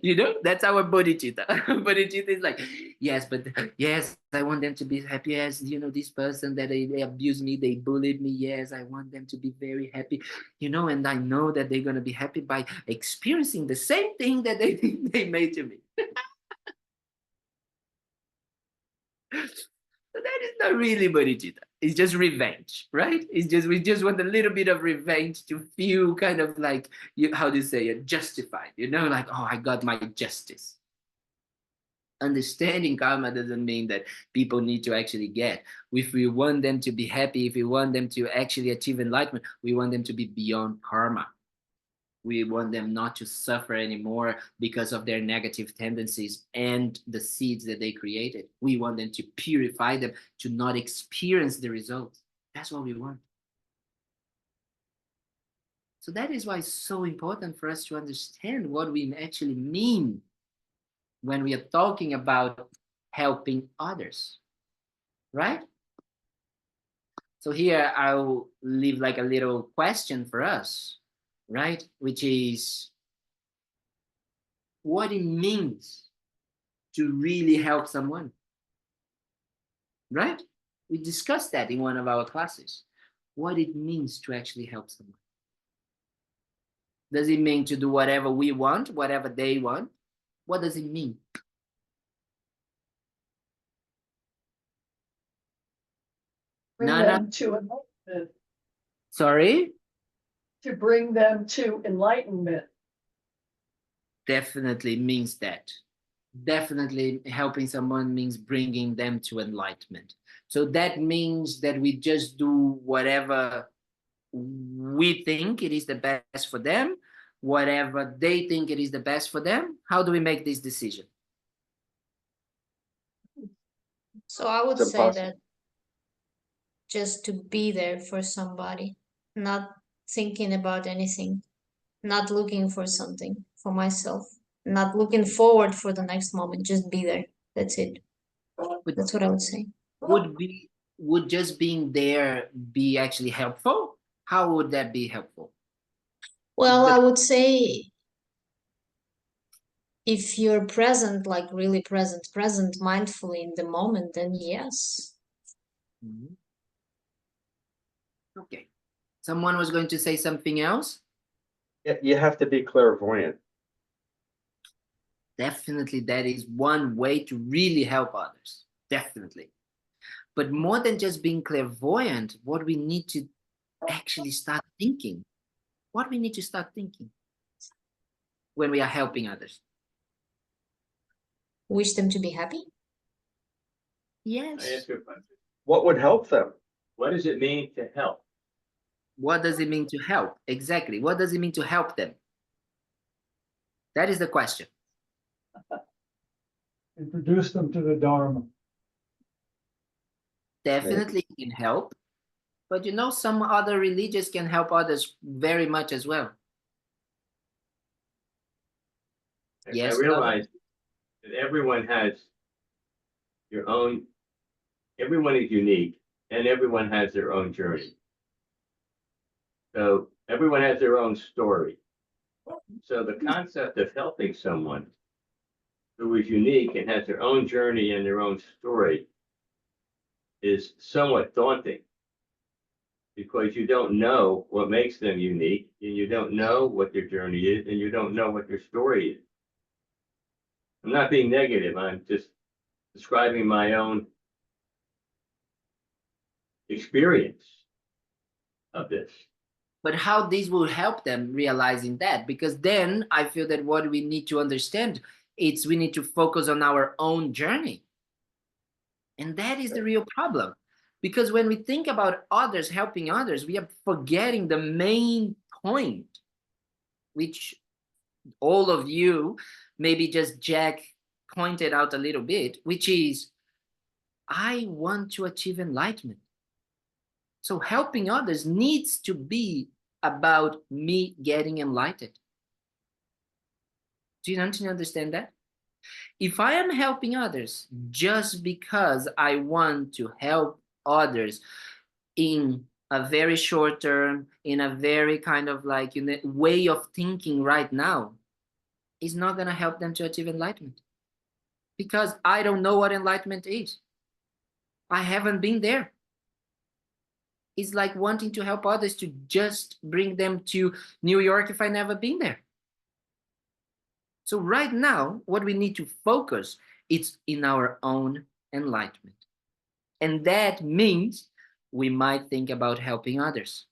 You know, that's our bodhicitta. Bodhicitta is like, yes, but yes, I want them to be happy. Yes, you know, this person that they abused me, they bullied me. Yes, I want them to be very happy, you know, and I know that they're going to be happy by experiencing the same thing that they made to me. So that is not really bodhicitta. It's just revenge, right? We just want a little bit of revenge to feel kind of like, how do you say it, justified, you know, like, oh, I got my justice. Understanding karma doesn't mean that people need to actually get. If we want them to be happy, if we want them to actually achieve enlightenment, we want them to be beyond karma. We want them not to suffer anymore because of their negative tendencies and the seeds that they created. We want them to purify them, to not experience the results. That's what we want. So that is why it's so important for us to understand what we actually mean when we are talking about helping others, right? So here I'll leave like a little question for us, right? Which is what it means to really help someone, right? We discussed that in one of our classes, what it means to actually help someone. Does it mean to do whatever we want, whatever they want? What does it mean? Bring Nana? them to enlightenment. Sorry? To bring them to enlightenment. Definitely means that. Definitely helping someone means bringing them to enlightenment. So that means that we just do whatever we think it is the best for them, whatever they think it is the best for them. How do we make this decision? So I would It's say impossible. that just to be there for somebody, not thinking about anything, not looking for something for myself, not looking forward for the next moment, just be there. That's it. But That's what I would say. would just being there be actually helpful? How would that be helpful? Well, I would say if you're present, like really present mindfully in the moment, then yes. Mhm. Okay. Someone was going to say something else? You have to be clairvoyant. Definitely, that is one way to really help others. Definitely. But more than just being clairvoyant, what we need to actually start thinking, what we need to start thinking when we are helping others. Wish them to be happy. Yes. I ask you a question. What would help them? What does it mean to help? What does it mean to help? Exactly. What does it mean to help them? That is the question. Introduce them to the Dharma. Definitely it can help. But you know, some other religions can help others very much as well. Yes, I realize that everyone has your own, everyone is unique and everyone has their own journey. So everyone has their own story. So the concept of helping someone who is unique and has their own journey and their own story is somewhat daunting because you don't know what makes them unique, and you don't know what their journey is, and you don't know what their story is. I'm not being negative, I'm just describing my own experience of this. But how this will help them realizing that? Because then I feel that what we need to understand is we need to focus on our own journey. And that is the real problem. Because when we think about others, helping others, we are forgetting the main point, which all of you, maybe just Jack pointed out a little bit, which is, I want to achieve enlightenment. So helping others needs to be about me getting enlightened. Do you understand that? If I am helping others just because I want to help others in a very short term, in a very kind of like way of thinking right now, it's not going to help them to achieve enlightenment. Because I don't know what enlightenment is. I haven't been there. It's like wanting to help others to just bring them to New York if I never been there. So right now, what we need to focus is in our own enlightenment. And that means we might think about helping others,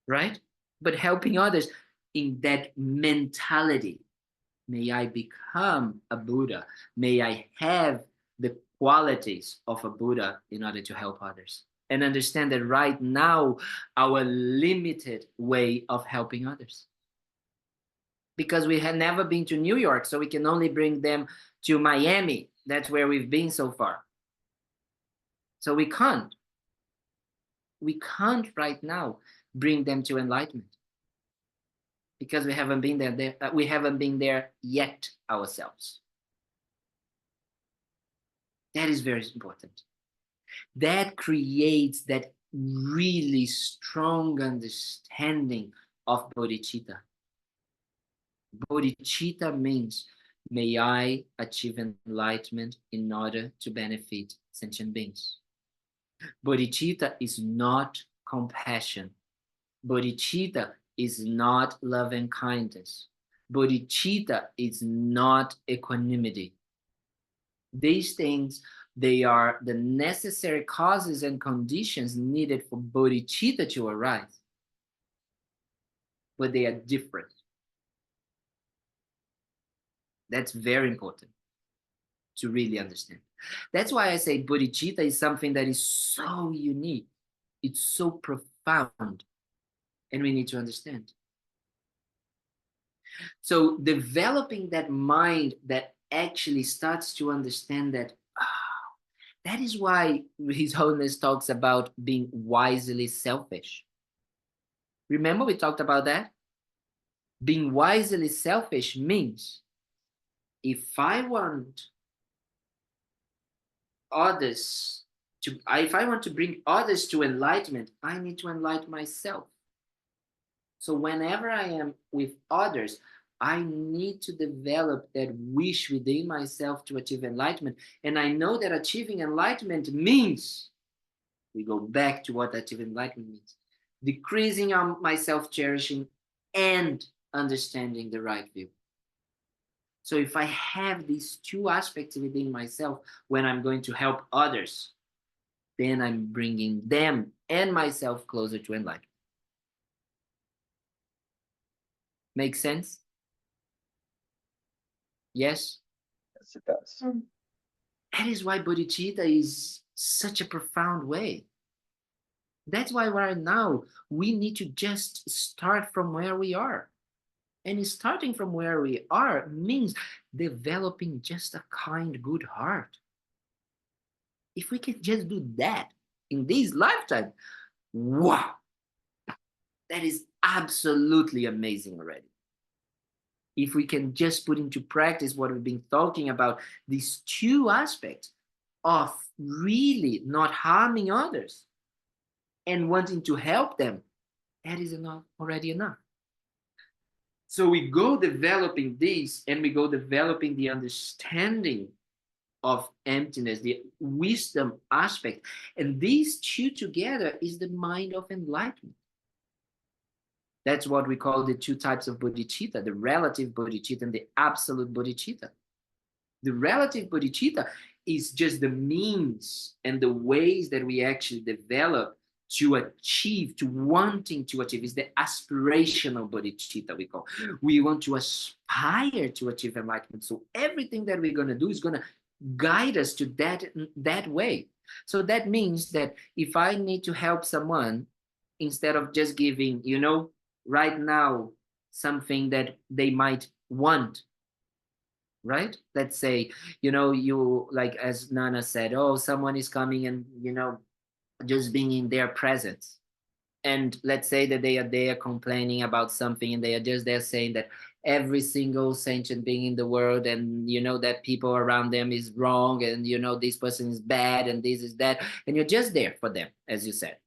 right? But helping others in that mentality. May I become a Buddha? May I have the qualities of a Buddha in order to help others? And understand that right now, our limited way of helping others. Because we have never been to New York, so we can only bring them to Miami. That's where we've been so far. So we can't right now bring them to enlightenment. Because we haven't been there yet ourselves. That is very important. That creates that really strong understanding of bodhicitta. Bodhicitta means, may I achieve enlightenment in order to benefit sentient beings. Bodhicitta is not compassion. Bodhicitta is not love and kindness. Bodhicitta is not equanimity. These things, they are the necessary causes and conditions needed for bodhicitta to arise. But they are different. That's very important to really understand. That's why I say bodhicitta is something that is so unique. It's so profound. And we need to understand. So developing that mind that actually starts to understand that, that is why His Holiness talks about being wisely selfish. Remember we talked about that? Being wisely selfish means if I want to bring others to enlightenment, I need to enlighten myself. So whenever I am with others, I need to develop that wish within myself to achieve enlightenment. And I know that achieving enlightenment means, we go back to what achieving enlightenment means, decreasing my self-cherishing and understanding the right view. So if I have these two aspects within myself when I'm going to help others, then I'm bringing them and myself closer to enlightenment. Make sense? Yes? Yes, it does. That is why bodhicitta is such a profound way. That's why right now we need to just start from where we are. And starting from where we are means developing just a kind, good heart. If we can just do that in this lifetime, wow, that is absolutely amazing already. If we can just put into practice what we've been talking about, these two aspects of really not harming others and wanting to help them, that is already enough. So we go developing this and we go developing the understanding of emptiness, the wisdom aspect. And these two together is the mind of enlightenment. That's what we call the two types of bodhicitta, the relative bodhicitta and the absolute bodhicitta. The relative bodhicitta is just the means and the ways that we actually develop to achieve, to wanting to achieve. Is the aspirational bodhicitta we call. We want to aspire to achieve enlightenment. So everything that we're going to do is going to guide us to that way. So that means that if I need to help someone, instead of just giving, right now, something that they might want, right? Let's say, you, like as Nana said, oh, someone is coming and, just being in their presence. And let's say that they are there complaining about something, and they are just there saying that every single sentient being in the world, and that people around them is wrong, and this person is bad, and this is that, and you're just there for them, as you said.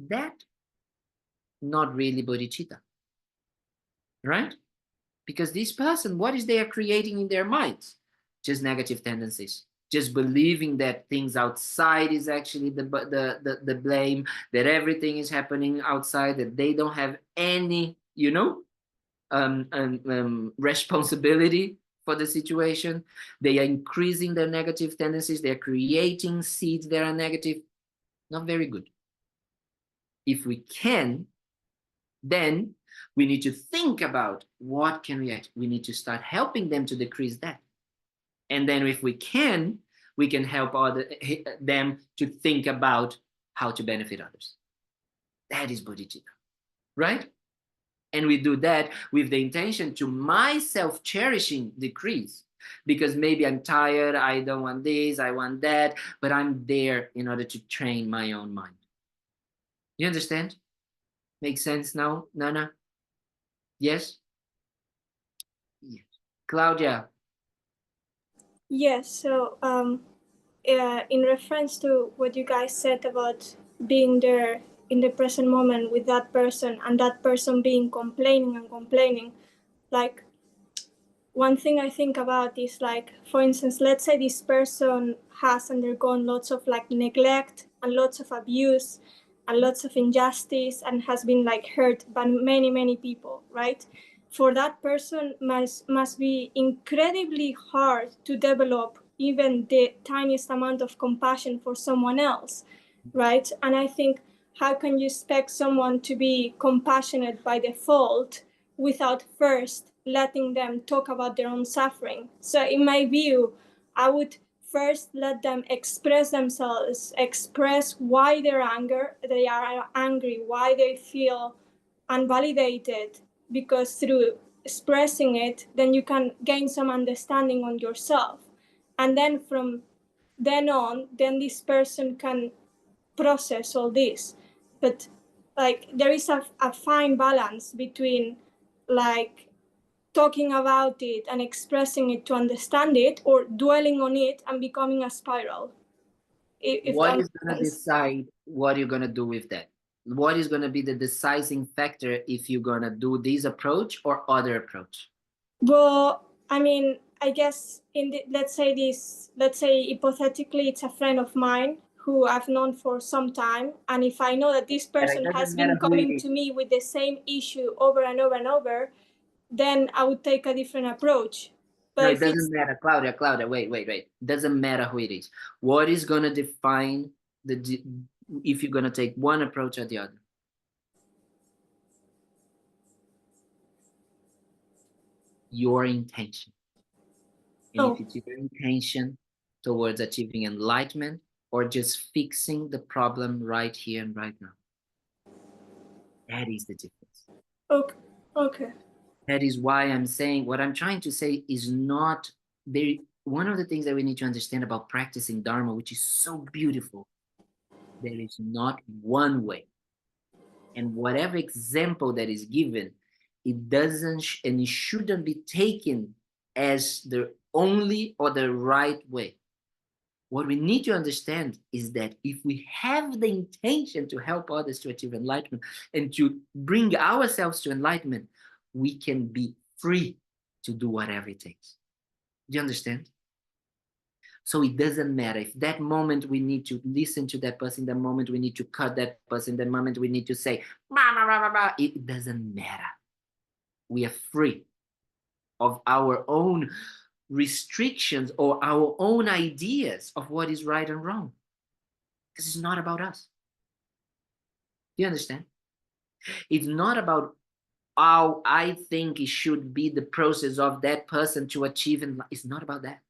That not really bodhicitta, right? Because this person, what is they are creating in their minds? Just negative tendencies, just believing that things outside is actually the blame, that everything is happening outside, that they don't have any responsibility for the situation. They are increasing their negative tendencies. They are creating seeds that are negative. Not very good. If we can, then we need to think about what can we need to start helping them to decrease that. And then if we can help them to think about how to benefit others. That is bodhicitta, right? And we do that with the intention to my self-cherishing decrease. Because maybe I'm tired, I don't want this, I want that, but I'm there in order to train my own mind. You understand? Makes sense now, Nana? Yes? Yes. Claudia? Yes, so in reference to what you guys said about being there in the present moment with that person, and that person being complaining, like one thing I think about is, like, for instance, let's say this person has undergone lots of like neglect and lots of abuse and lots of injustice and has been like hurt by many people, right? For that person must be incredibly hard to develop even the tiniest amount of compassion for someone else, right? And I think, how can you expect someone to be compassionate by default without first letting them talk about their own suffering? So in my view, I would first let them express themselves, express why they are angry, why they feel unvalidated, because through expressing it, then you can gain some understanding on yourself. And then from then on, then this person can process all this. But like there is a fine balance between like talking about it and expressing it to understand it, or dwelling on it and becoming a spiral. If What that is going to makes sense. decide what you're going to do with that? What is going to be the deciding factor if you're going to do this approach or other approach? Well, I mean, I guess let's say hypothetically it's a friend of mine who I've known for some time, and if I know that this person has been coming to me with the same issue over and over and over, then I would take a different approach. But no, it doesn't matter, Claudia, wait. Doesn't matter who it is. What is going to define if you're going to take one approach or the other? Your intention. And if it's your intention towards achieving enlightenment or just fixing the problem right here and right now. That is the difference. Okay. That is why I'm saying, what I'm trying to say is not very, one of the things that we need to understand about practicing Dharma, which is so beautiful, there is not one way. And whatever example that is given, it doesn't and it shouldn't be taken as the only or the right way. What we need to understand is that if we have the intention to help others to achieve enlightenment and to bring ourselves to enlightenment, we can be free to do whatever it takes. Do you understand? So it doesn't matter if that moment we need to listen to that person, the moment we need to cut that person, the moment we need to say, bah, bah, bah, bah, bah, it doesn't matter. We are free of our own restrictions or our own ideas of what is right and wrong. Because it's not about us. Do you understand? It's not about how I think it should be the process of that person to achieve. It's not about that.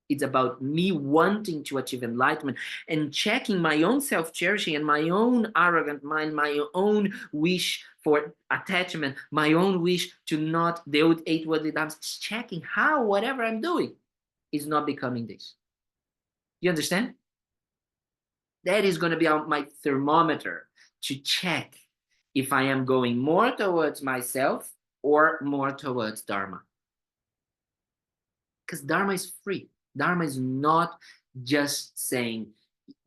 It's about me wanting to achieve enlightenment and checking my own self-cherishing and my own arrogant mind, my own wish for attachment, my own wish to not the old eight worldly dharmas, checking how whatever I'm doing is not becoming this. You understand? That is going to be my thermometer to check if I am going more towards myself or more towards Dharma. Because Dharma is free. Dharma is not just saying,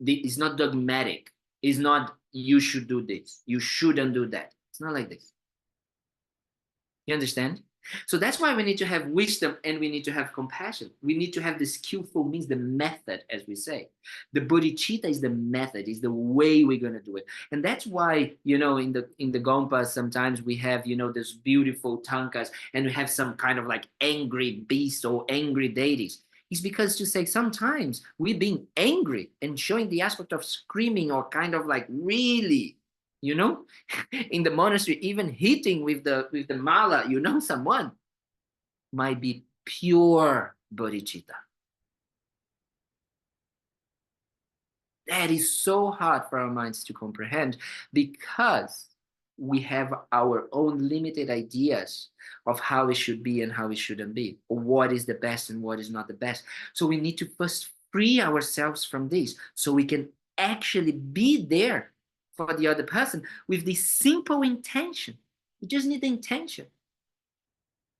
it's not dogmatic. It's not, you should do this, you shouldn't do that. It's not like this. You understand? So that's why we need to have wisdom and we need to have compassion. We need to have the skillful means, the method, as we say. The bodhicitta is the method, is the way we're going to do it. And that's why, you know, in the gompa, sometimes we have, you know, those beautiful tankas and we have some kind of like angry beast or angry deities. It's because to say sometimes we're being angry and showing the aspect of screaming or kind of like really, you know, in the monastery, even hitting with the mala, you know, someone might be pure bodhicitta. That is so hard for our minds to comprehend because we have our own limited ideas of how it should be and how it shouldn't be, or what is the best and what is not the best. So we need to first free ourselves from this so we can actually be there for the other person with this simple intention. We just need the intention.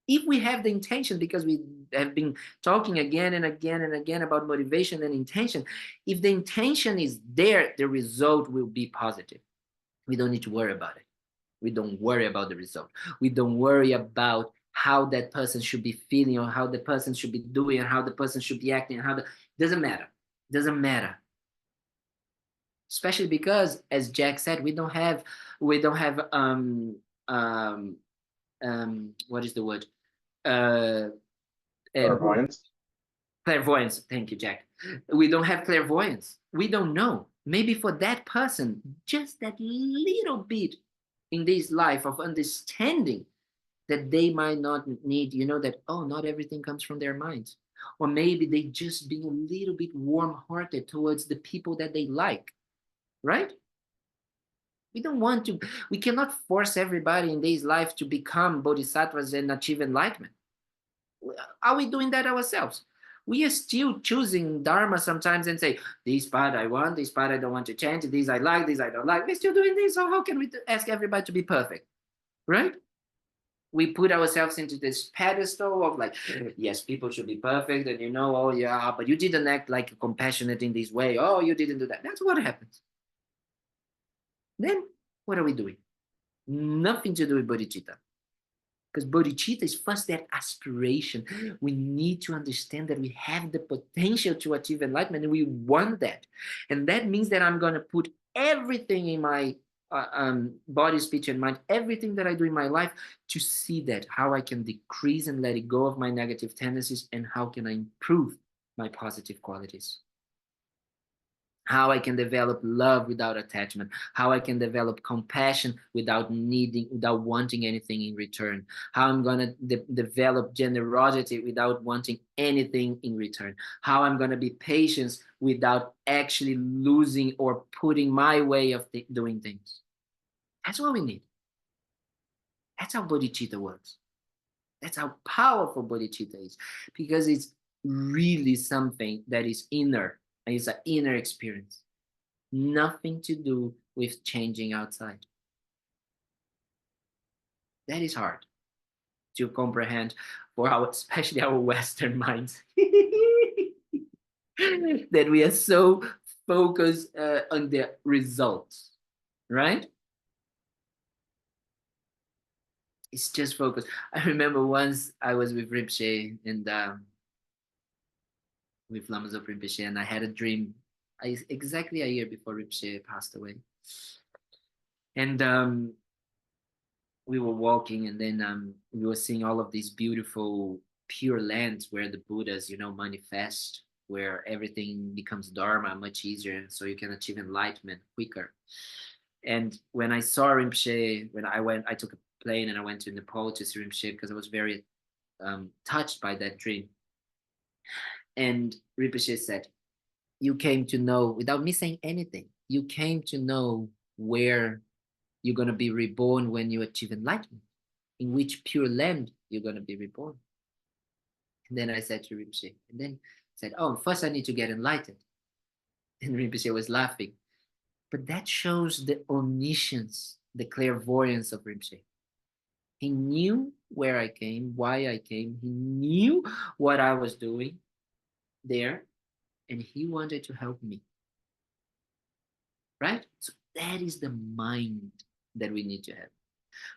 If we have the intention, because we have been talking again and again and again about motivation and intention, if the intention is there, the result will be positive. We don't need to worry about it. We don't worry about the result. We don't worry about how that person should be feeling or how the person should be doing or how the person should be acting. Doesn't matter. Doesn't matter. Especially because, as Jack said, we don't have what is the word? Clairvoyance. Clairvoyance. Thank you, Jack. We don't have clairvoyance. We don't know. Maybe for that person, just that little bit in this life of understanding that they might not need, you know, that, oh, not everything comes from their minds. Or maybe they just being a little bit warm-hearted towards the people that they like, right? We don't want to, we cannot force everybody in this life to become bodhisattvas and achieve enlightenment. Are we doing that ourselves? We are still choosing Dharma sometimes and say, this part I want, this part I don't want to change, this I like, this I don't like. We're still doing this, so how can we ask everybody to be perfect, right? We put ourselves into this pedestal of like, yes, people should be perfect, and you know, oh yeah, but you didn't act like compassionate in this way. Oh, you didn't do that. That's what happens. Then what are we doing? Nothing to do with bodhicitta. Because bodhicitta is first that aspiration. We need to understand that we have the potential to achieve enlightenment and we want that. And that means that I'm going to put everything in my body, speech, and mind, everything that I do in my life to see that, how I can decrease and let it go of my negative tendencies and how can I improve my positive qualities. How I can develop love without attachment, how I can develop compassion without wanting anything in return, how I'm going to develop generosity without wanting anything in return, how I'm going to be patient without actually losing or putting my way of doing things. That's what we need. That's how bodhicitta works. That's how powerful bodhicitta is, because it's really something that is inner. It's an inner experience. Nothing to do with changing outside. That is hard to comprehend for especially our Western minds. That we are so focused on the results, right? It's just focused. I remember once I was with Rinpoche and with Lama Thubten Yeshe, and I had a dream exactly a year before Rinpoche passed away. And we were walking, and then we were seeing all of these beautiful pure lands where the Buddhas, manifest, where everything becomes Dharma much easier, so you can achieve enlightenment quicker. And when I saw Rinpoche, I took a plane and I went to Nepal to see Rinpoche because I was very touched by that dream. And Rinpoche said, you came to know, without me saying anything, you came to know where you're going to be reborn when you achieve enlightenment, in which pure land you're going to be reborn. And then I said to Rinpoche, and then said, oh, first I need to get enlightened. And Rinpoche was laughing. But that shows the omniscience, the clairvoyance of Rinpoche. He knew where I came, why I came. He knew what I was doing there, and he wanted to help me. Right? So that is the mind that we need to have.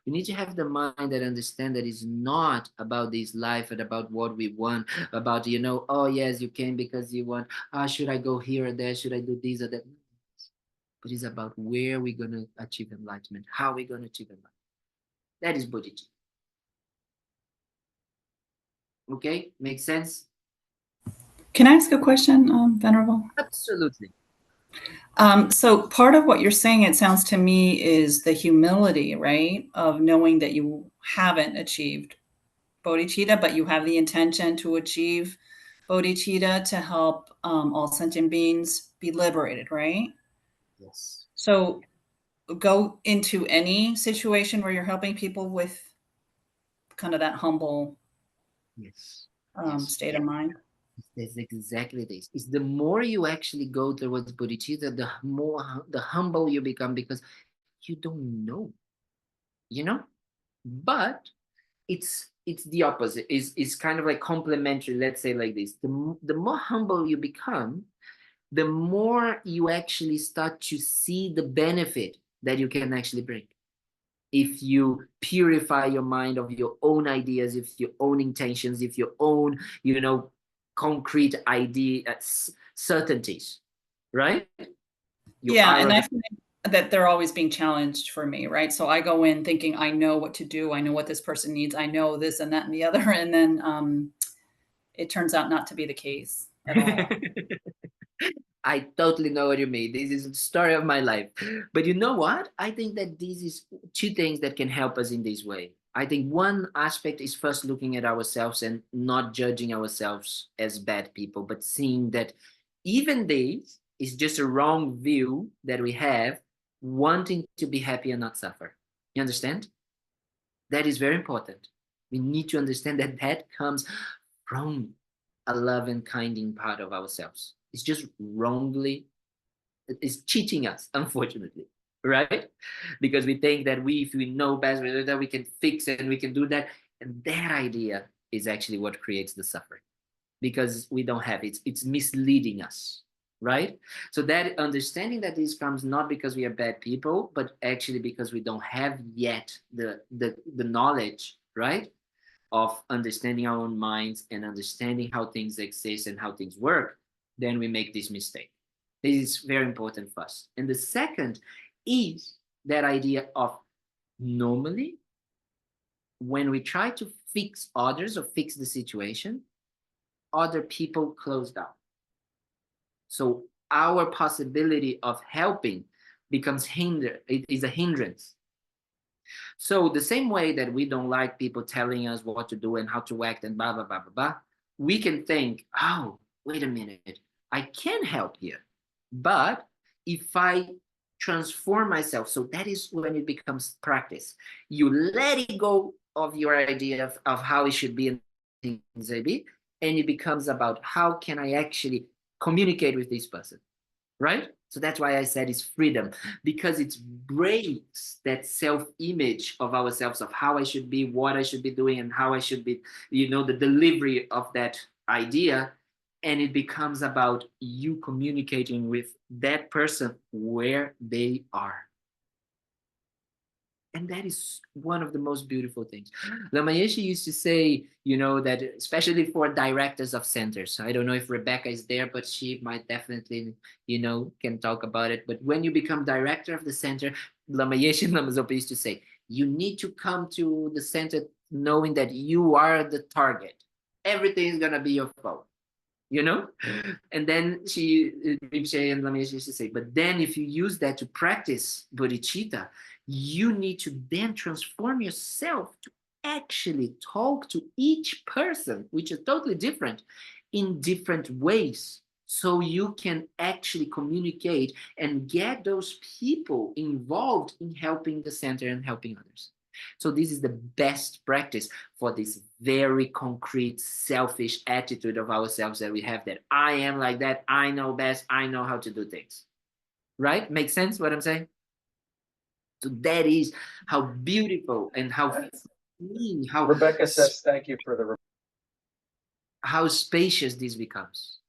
We need to have the mind that understands that it's not about this life and about what we want, about, oh, yes, you came because you want, should I go here or there? Should I do this or that? But it's about where we're going to achieve enlightenment, how we're going to achieve enlightenment. That is Bodhichitta. Okay? Makes sense? Can I ask a question, Venerable? Absolutely. So part of what you're saying, it sounds to me, is the humility, right? Of knowing that you haven't achieved bodhicitta, but you have the intention to achieve bodhicitta to help all sentient beings be liberated, right? Yes. So go into any situation where you're helping people with kind of that humble Yes. state of mind. That's exactly this. It's the more you actually go towards bodhicitta, the humble you become, because you don't know, But it's the opposite. It's kind of like complementary. Let's say like this: the more humble you become, the more you actually start to see the benefit that you can actually bring. If you purify your mind of your own ideas, if your own intentions, if your own, concrete certainties, right? Yeah, and I find that they're always being challenged for me, right? So I go in thinking I know what to do, I know what this person needs, I know this and that and the other, and then it turns out not to be the case at all. I totally know what you mean. This is the story of my life. But you know what? I think that this is two things that can help us in this way. I think one aspect is first looking at ourselves and not judging ourselves as bad people, but seeing that even this is just a wrong view that we have, wanting to be happy and not suffer. You understand? That is very important. We need to understand that that comes from a love and kinding part of ourselves. It's just wrongly, it's cheating us, unfortunately, right? Because we think that if we know best, that we can fix it and we can do that. And that idea is actually what creates the suffering, because we don't have it. It's misleading us, right? So that understanding that this comes not because we are bad people, but actually because we don't have yet the knowledge, right? Of understanding our own minds and understanding how things exist and how things work, then we make this mistake. This is very important first. And the second is that idea of normally, when we try to fix others or fix the situation, other people close down. So our possibility of helping becomes it is a hindrance. So the same way that we don't like people telling us what to do and how to act and blah, blah, blah, blah, blah, we can think, oh, wait a minute, I can help here. But if I transform myself, so that is when it becomes practice. You let it go of your idea of how it should be and things may be, and it becomes about how can I actually communicate with this person, right? So that's why I said it's freedom, because it breaks that self-image of ourselves, of how I should be, what I should be doing, and how I should be, the delivery of that idea. And it becomes about you communicating with that person where they are. And that is one of the most beautiful things. Lama Yeshe used to say, that especially for directors of centers. So I don't know if Rebecca is there, but she might definitely, can talk about it. But when you become director of the center, Lama Yeshe and Lama Zopa used to say, you need to come to the center knowing that you are the target. Everything is going to be your fault. And then Rinpoche and Lama Yeshe used to say, but then if you use that to practice bodhicitta, you need to then transform yourself to actually talk to each person, which is totally different, in different ways. So you can actually communicate and get those people involved in helping the center and helping others. So this is the best practice for this very concrete, selfish attitude of ourselves that we have, that I am like that, I know best, I know how to do things. Right? Makes sense what I'm saying? So that is how beautiful and how clean, how Rebecca says, thank you for the. how spacious this becomes.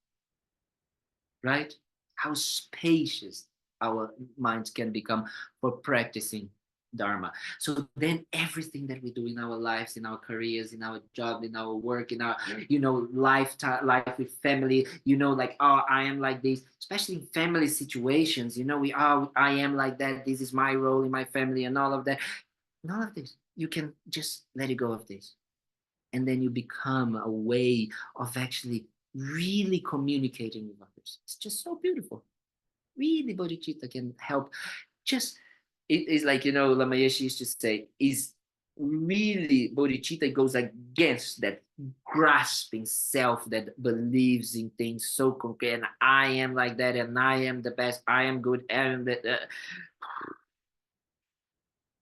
Right? How spacious our minds can become for practicing Dharma. So then everything that we do in our lives, in our careers, in our job, in our work, in our, life with family, like, oh, I am like this, especially in family situations, I am like that. This is my role in my family and all of that. None of this. You can just let it go of this. And then you become a way of actually really communicating with others. It's just so beautiful. Really, Bodhicitta can help. Just, it is like, Lama Yeshe used to say, is really Bodhicitta goes against that grasping self that believes in things so concrete, and I am like that, and I am the best, I am good, and that.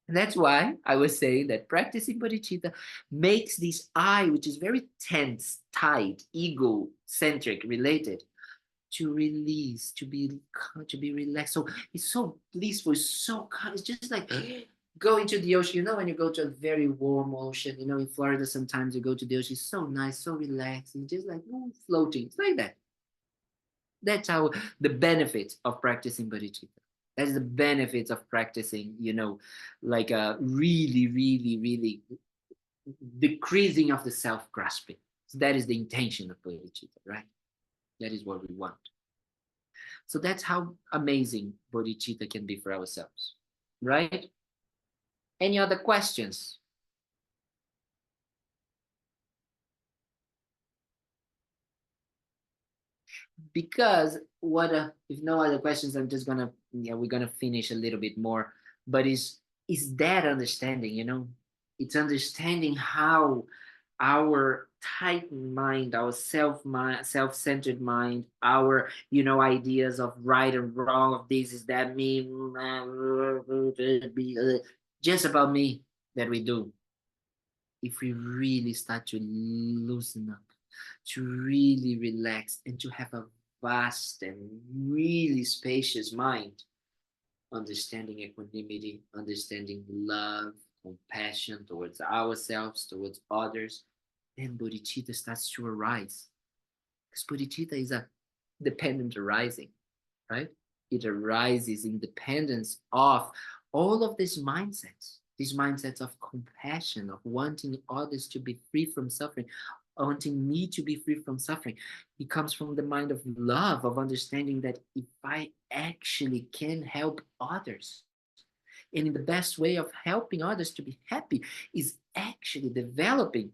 And that's why I was saying that practicing bodhicitta makes this I, which is very tense, tight, ego-centric, related, to release, to be relaxed. So it's so blissful, it's so calm. It's just like going to the ocean. When you go to a very warm ocean, in Florida, sometimes you go to the ocean, it's so nice, so relaxed, and just like floating. It's like that. That's how the benefit of practicing bodhicitta. That's the benefits of practicing, like a really, really, really decreasing of the self-grasping. So that is the intention of bodhicitta, right? That is what we want. So that's how amazing bodhicitta can be for ourselves, right? Any other questions? Because if no other questions, I'm just gonna, we're gonna finish a little bit more, but is that understanding, it's understanding how our tight mind, our self-centered mind, our, ideas of right and wrong, of this is that, me, just about me, that we do. If we really start to loosen up, to really relax, and to have a vast and really spacious mind, understanding equanimity, understanding love, compassion towards ourselves, towards others, then bodhicitta starts to arise. Because bodhicitta is a dependent arising, right? It arises in dependence of all of these mindsets of compassion, of wanting others to be free from suffering, wanting me to be free from suffering. It comes from the mind of love, of understanding that if I actually can help others, and in the best way of helping others to be happy is actually developing,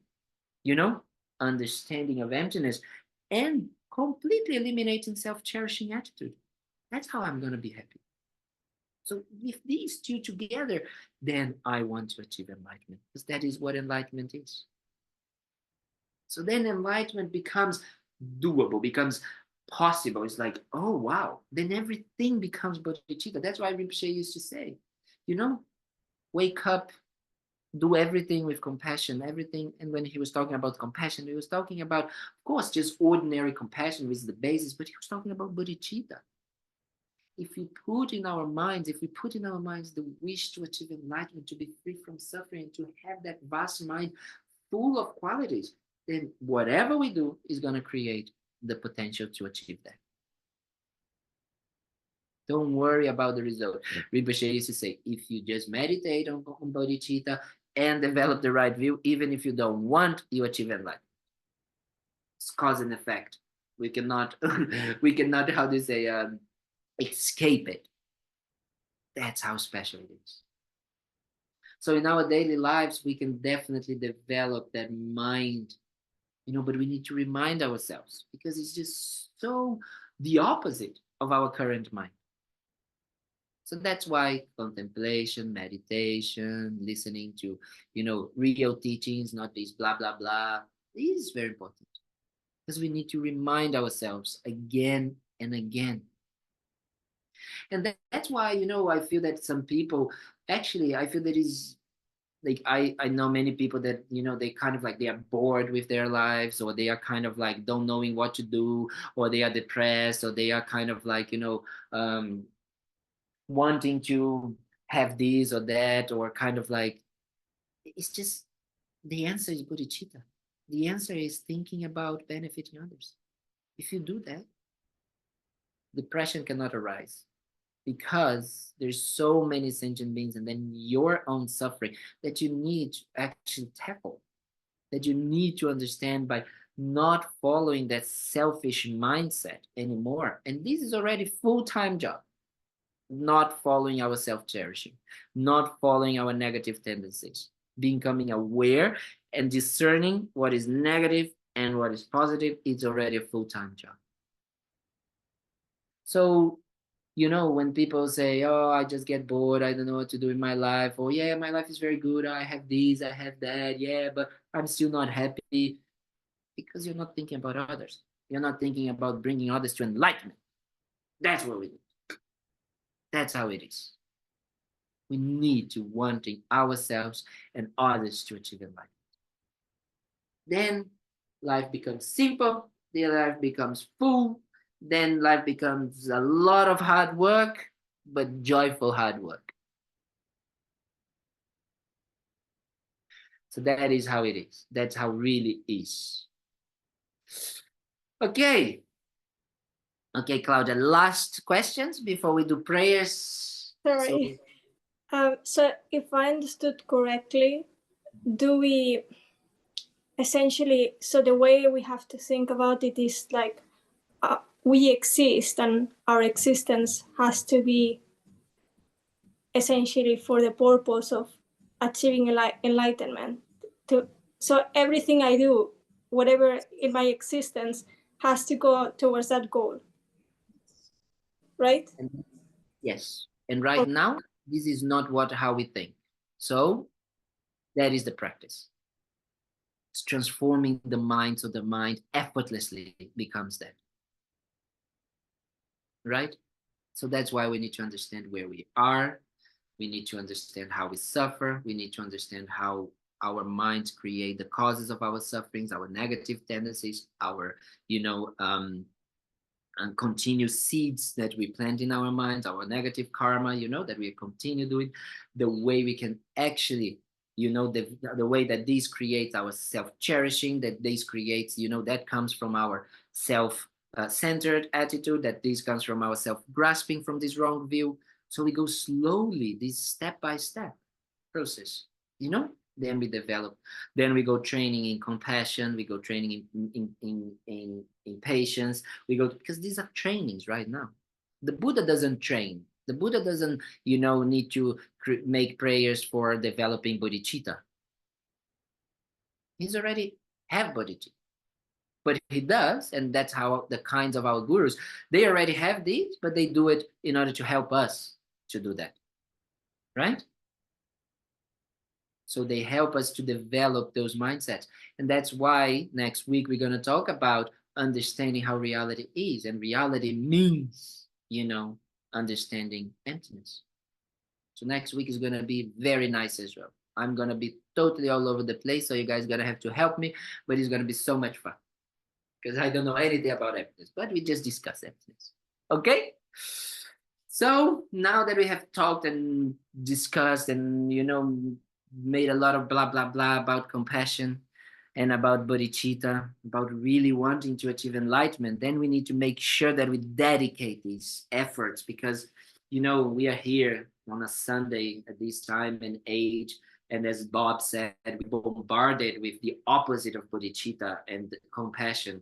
understanding of emptiness and completely eliminating self-cherishing attitude. That's how I'm going to be happy. So with these two together, then I want to achieve enlightenment, because that is what enlightenment is. So then enlightenment becomes doable, becomes possible. It's like, oh, wow. Then everything becomes bodhicitta. That's why Rinpoche used to say, wake up, do everything with compassion, everything. And when he was talking about compassion, he was talking about, of course, just ordinary compassion, which is the basis, but he was talking about bodhicitta. If we put in our minds the wish to achieve enlightenment, to be free from suffering, to have that vast mind full of qualities, then whatever we do is going to create the potential to achieve that. Don't worry about the result. Rinpoche used to say, if you just meditate on bodhicitta and develop the right view, even if you don't want, you achieve enlightenment. It's cause and effect. We cannot, we cannot, how do you say, escape it. That's how special it is. So in our daily lives, we can definitely develop that mind, but we need to remind ourselves because it's just so the opposite of our current mind. So that's why contemplation, meditation, listening to, real teachings, not these blah, blah, blah, is very important because we need to remind ourselves again and again. And that's why, I feel that some people, actually, I feel that is like, I know many people that, they kind of like, they are bored with their lives, or they are kind of like, don't knowing what to do, or they are depressed, or they are kind of like, wanting to have this or that, or kind of like, it's just, the answer is bodhicitta. The answer is thinking about benefiting others. If you do that, depression cannot arise because there's so many sentient beings and then your own suffering that you need to actually tackle, that you need to understand by not following that selfish mindset anymore. And this is already full-time job. Not following our self-cherishing, not following our negative tendencies, becoming aware and discerning what is negative and what is positive is already a full-time job. So, when people say, oh, I just get bored, I don't know what to do in my life, or yeah, my life is very good, I have this, I have that, yeah, but I'm still not happy, because you're not thinking about others. You're not thinking about bringing others to enlightenment. That's what we do. That's how it is. We need to wanting ourselves and others to achieve enlightenment. Then life becomes simple, the life becomes full, then life becomes a lot of hard work, but joyful hard work. So that is how it is. That's how it really is. Okay. Okay, Claudia, last questions before we do prayers. Sorry. So if I understood correctly, do we essentially, so the way we have to think about it is like we exist and our existence has to be essentially for the purpose of achieving enlightenment. So everything I do, whatever in my existence, has to go towards that goal, right? Yes. And right now, this is not how we think. So that is the practice. It's transforming the mind so the mind effortlessly becomes that. Right? So that's why we need to understand where we are. We need to understand how we suffer. We need to understand how our minds create the causes of our sufferings, our negative tendencies, our, and continuous seeds that we plant in our minds, our negative karma, that we continue doing, the way we can actually, the way that this creates our self-cherishing, that this creates, that comes from our self-centered attitude, that this comes from our self-grasping from this wrong view. So we go slowly, this step-by-step process, then we develop, then we go training in compassion, we go training in patience, we go, because these are trainings right now. The Buddha doesn't train. The Buddha doesn't, need to make prayers for developing bodhicitta. He's already have bodhicitta. But he does, and that's how the kinds of our gurus, they already have these, but they do it in order to help us to do that, right? So they help us to develop those mindsets. And that's why next week we're going to talk about understanding how reality is. And reality means, understanding emptiness. So next week is going to be very nice as well. I'm going to be totally all over the place. So you guys are going to have to help me, but it's going to be so much fun because I don't know anything about emptiness, but we just discuss emptiness. Okay? So now that we have talked and discussed and, made a lot of blah, blah, blah about compassion, and about bodhicitta, about really wanting to achieve enlightenment, then we need to make sure that we dedicate these efforts, because we are here on a Sunday at this time and age, and as Bob said, we bombarded with the opposite of bodhicitta and compassion,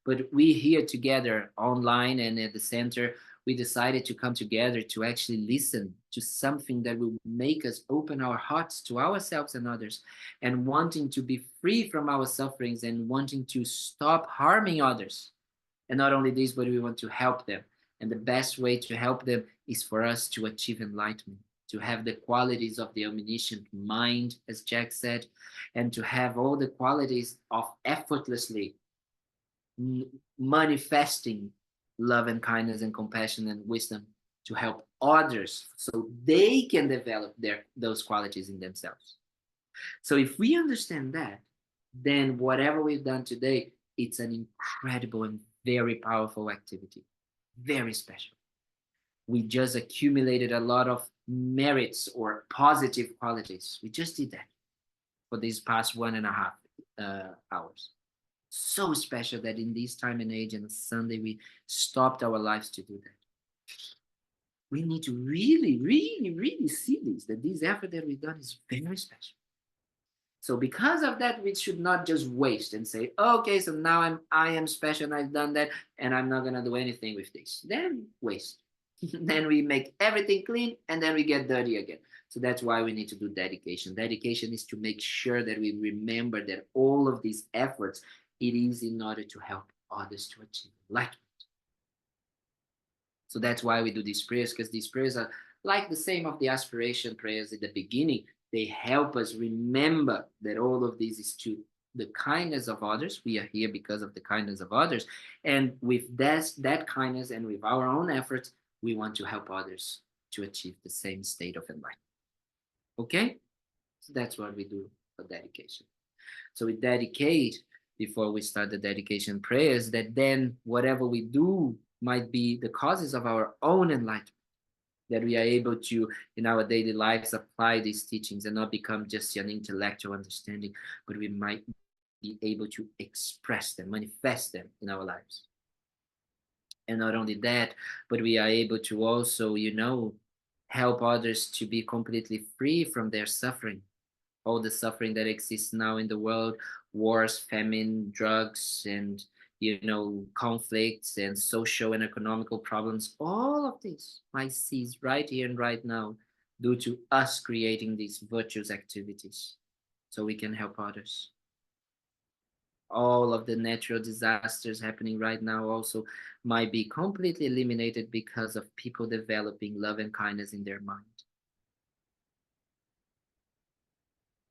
but we here together online and at the center, we decided to come together to actually listen to something that will make us open our hearts to ourselves and others, and wanting to be free from our sufferings and wanting to stop harming others. And not only this, but we want to help them. And the best way to help them is for us to achieve enlightenment, to have the qualities of the omniscient mind, as Jack said, and to have all the qualities of effortlessly manifesting love and kindness and compassion and wisdom to help others so they can develop those qualities in themselves. So if we understand that, then whatever we've done today, it's an incredible and very powerful activity, very special. We just accumulated a lot of merits or positive qualities. We just did that for these past 1.5 hours. So special that in this time and age and Sunday, we stopped our lives to do that. We need to really, really, really see this, that this effort that we've done is very special. So because of that, we should not just waste and say, okay, so now I am special and I've done that and I'm not going to do anything with this. Then waste. Then we make everything clean and then we get dirty again. So that's why we need to do dedication. Dedication is to make sure that we remember that all of these efforts, it is in order to help others to achieve enlightenment. So that's why we do these prayers, because these prayers are like the same of the aspiration prayers at the beginning. They help us remember that all of this is to the kindness of others. We are here because of the kindness of others. And with that kindness and with our own efforts, we want to help others to achieve the same state of enlightenment. Okay? So that's what we do for dedication. So we dedicate before we start the dedication prayers, that then whatever we do might be the causes of our own enlightenment, that we are able to, in our daily lives, apply these teachings and not become just an intellectual understanding, but we might be able to express them, manifest them in our lives. And not only that, but we are able to also, help others to be completely free from their suffering. All the suffering that exists now in the world, wars, famine, drugs, and conflicts and social and economical problems, all of this might cease right here and right now due to us creating these virtuous activities so we can help others. All of the natural disasters happening right now also might be completely eliminated because of people developing love and kindness in their mind.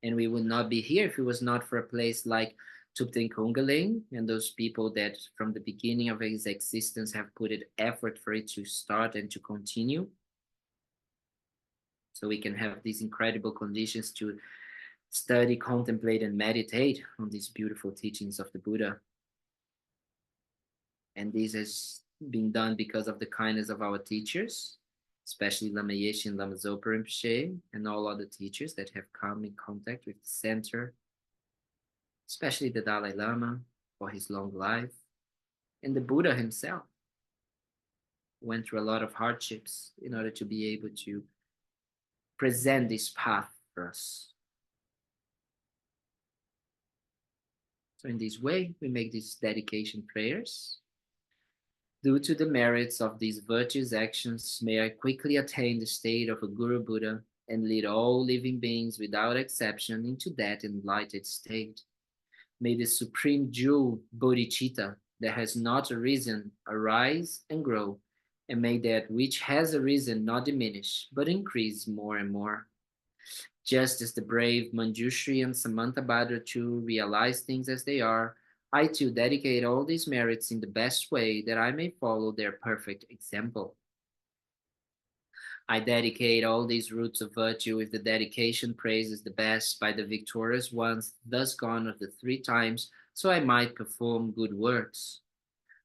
And we would not be here if it was not for a place like Thubten Ling and those people that from the beginning of his existence have put in effort for it to start and to continue. So we can have these incredible conditions to study, contemplate, and meditate on these beautiful teachings of the Buddha. And this has been done because of the kindness of our teachers, especially Lama Yeshe and Lama Zopa Rinpoche, and all other teachers that have come in contact with the center, especially the Dalai Lama for his long life, and the Buddha himself went through a lot of hardships in order to be able to present this path for us. So in this way, we make these dedication prayers. Due to the merits of these virtuous actions, may I quickly attain the state of a Guru Buddha and lead all living beings without exception into that enlightened state. May the supreme jewel, Bodhicitta, that has not arisen, arise and grow, and may that which has arisen not diminish, but increase more and more. Just as the brave Manjushri and Samantabhadra too realize things as they are, I too dedicate all these merits in the best way that I may follow their perfect example. I dedicate all these roots of virtue with the dedication praises the best by the victorious ones thus gone of the 3 times, so I might perform good works.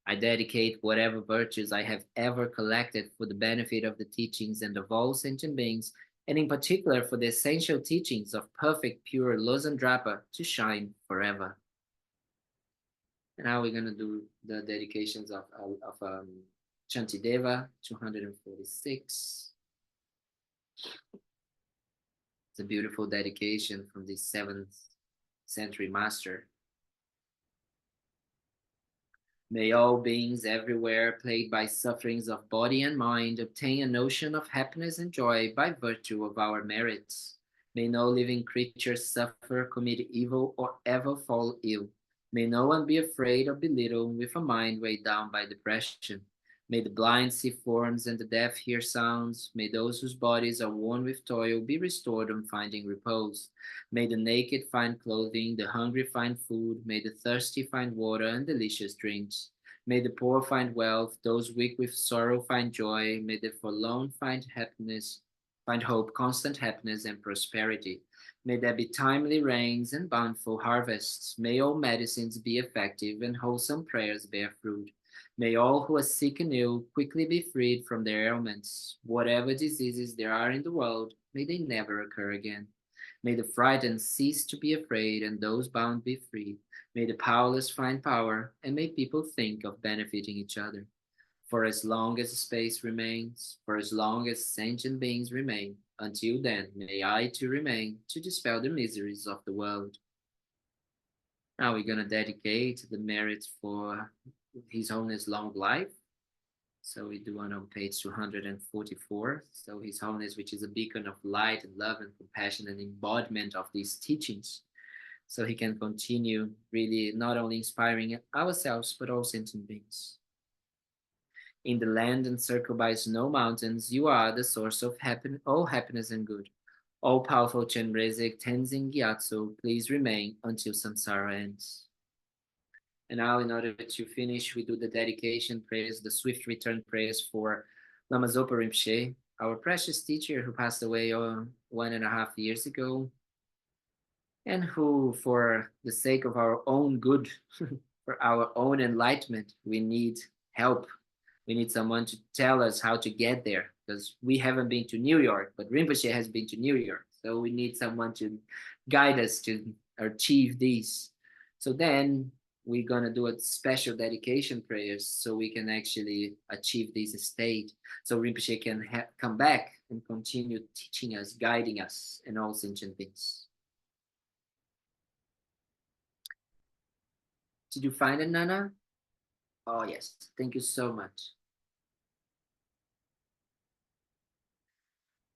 I dedicate whatever virtues I have ever collected for the benefit of the teachings and of all sentient beings, and in particular for the essential teachings of perfect, pure Losandrapa to shine forever. And now we're going to do the dedications of Shantideva, 246. It's a beautiful dedication from the 7th century master. May all beings everywhere, plagued by sufferings of body and mind, obtain a notion of happiness and joy by virtue of our merits. May no living creature suffer, commit evil, or ever fall ill. May no one be afraid or belittled with a mind weighed down by depression. May the blind see forms and the deaf hear sounds. May those whose bodies are worn with toil be restored on finding repose. May the naked find clothing, the hungry find food. May the thirsty find water and delicious drinks. May the poor find wealth, those weak with sorrow find joy. May the forlorn find happiness, find hope, constant happiness and prosperity. May there be timely rains and bountiful harvests. May all medicines be effective and wholesome prayers bear fruit. May all who are sick and ill quickly be freed from their ailments. Whatever diseases there are in the world, may they never occur again. May the frightened cease to be afraid and those bound be free. May the powerless find power and may people think of benefiting each other. For as long as space remains, for as long as sentient beings remain, until then may I too remain to dispel the miseries of the world. Now we're going to dedicate the merits for His Holiness long life. So we do one on page 244. So His Holiness, which is a beacon of light and love and compassion and embodiment of these teachings. So he can continue really not only inspiring ourselves, but all sentient beings. In the land encircled by snow mountains, you are the source of all happiness and good. All-powerful Chenrezig Tenzin Gyatso, please remain until samsara ends. And now, in order to finish, we do the dedication prayers, the swift return prayers for Lama Zopa Rinpoche, our precious teacher who passed away 1.5 years ago, and who, for the sake of our own good, for our own enlightenment, we need help. We need someone to tell us how to get there, because we haven't been to New York, but Rinpoche has been to New York. So we need someone to guide us to achieve these. So then we're going to do a special dedication prayers so we can actually achieve this state. So Rinpoche can come back and continue teaching us, guiding us, and all sentient beings. Did you find it, Nana? Oh, yes. Thank you so much.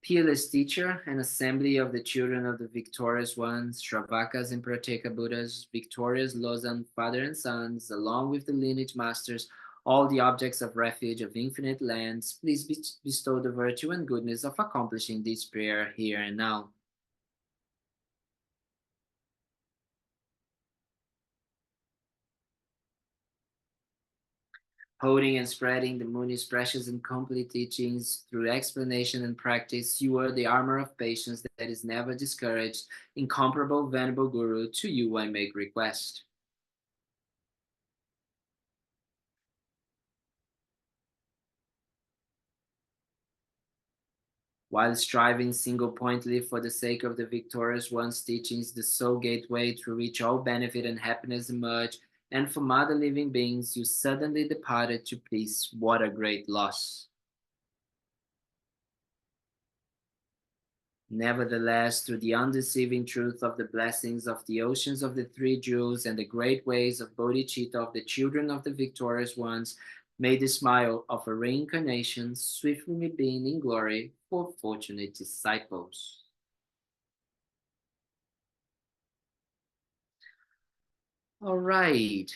Peerless teacher and assembly of the children of the victorious ones, Shravakas and Prateka Buddhas, victorious Losam father and sons, along with the lineage masters, all the objects of refuge of infinite lands, please bestow the virtue and goodness of accomplishing this prayer here and now. Holding and spreading the Muni's precious and complete teachings through explanation and practice, you are the armor of patience that is never discouraged. Incomparable Venerable Guru, to you I make request. While striving single-pointedly for the sake of the victorious one's teachings, the sole gateway through which all benefit and happiness emerge, and from other living beings, you suddenly departed to peace. What a great loss. Nevertheless, through the undeceiving truth of the blessings of the oceans of the three jewels and the great ways of Bodhichitta of the children of the victorious ones, may the smile of a reincarnation swiftly beam in glory for fortunate disciples. All right.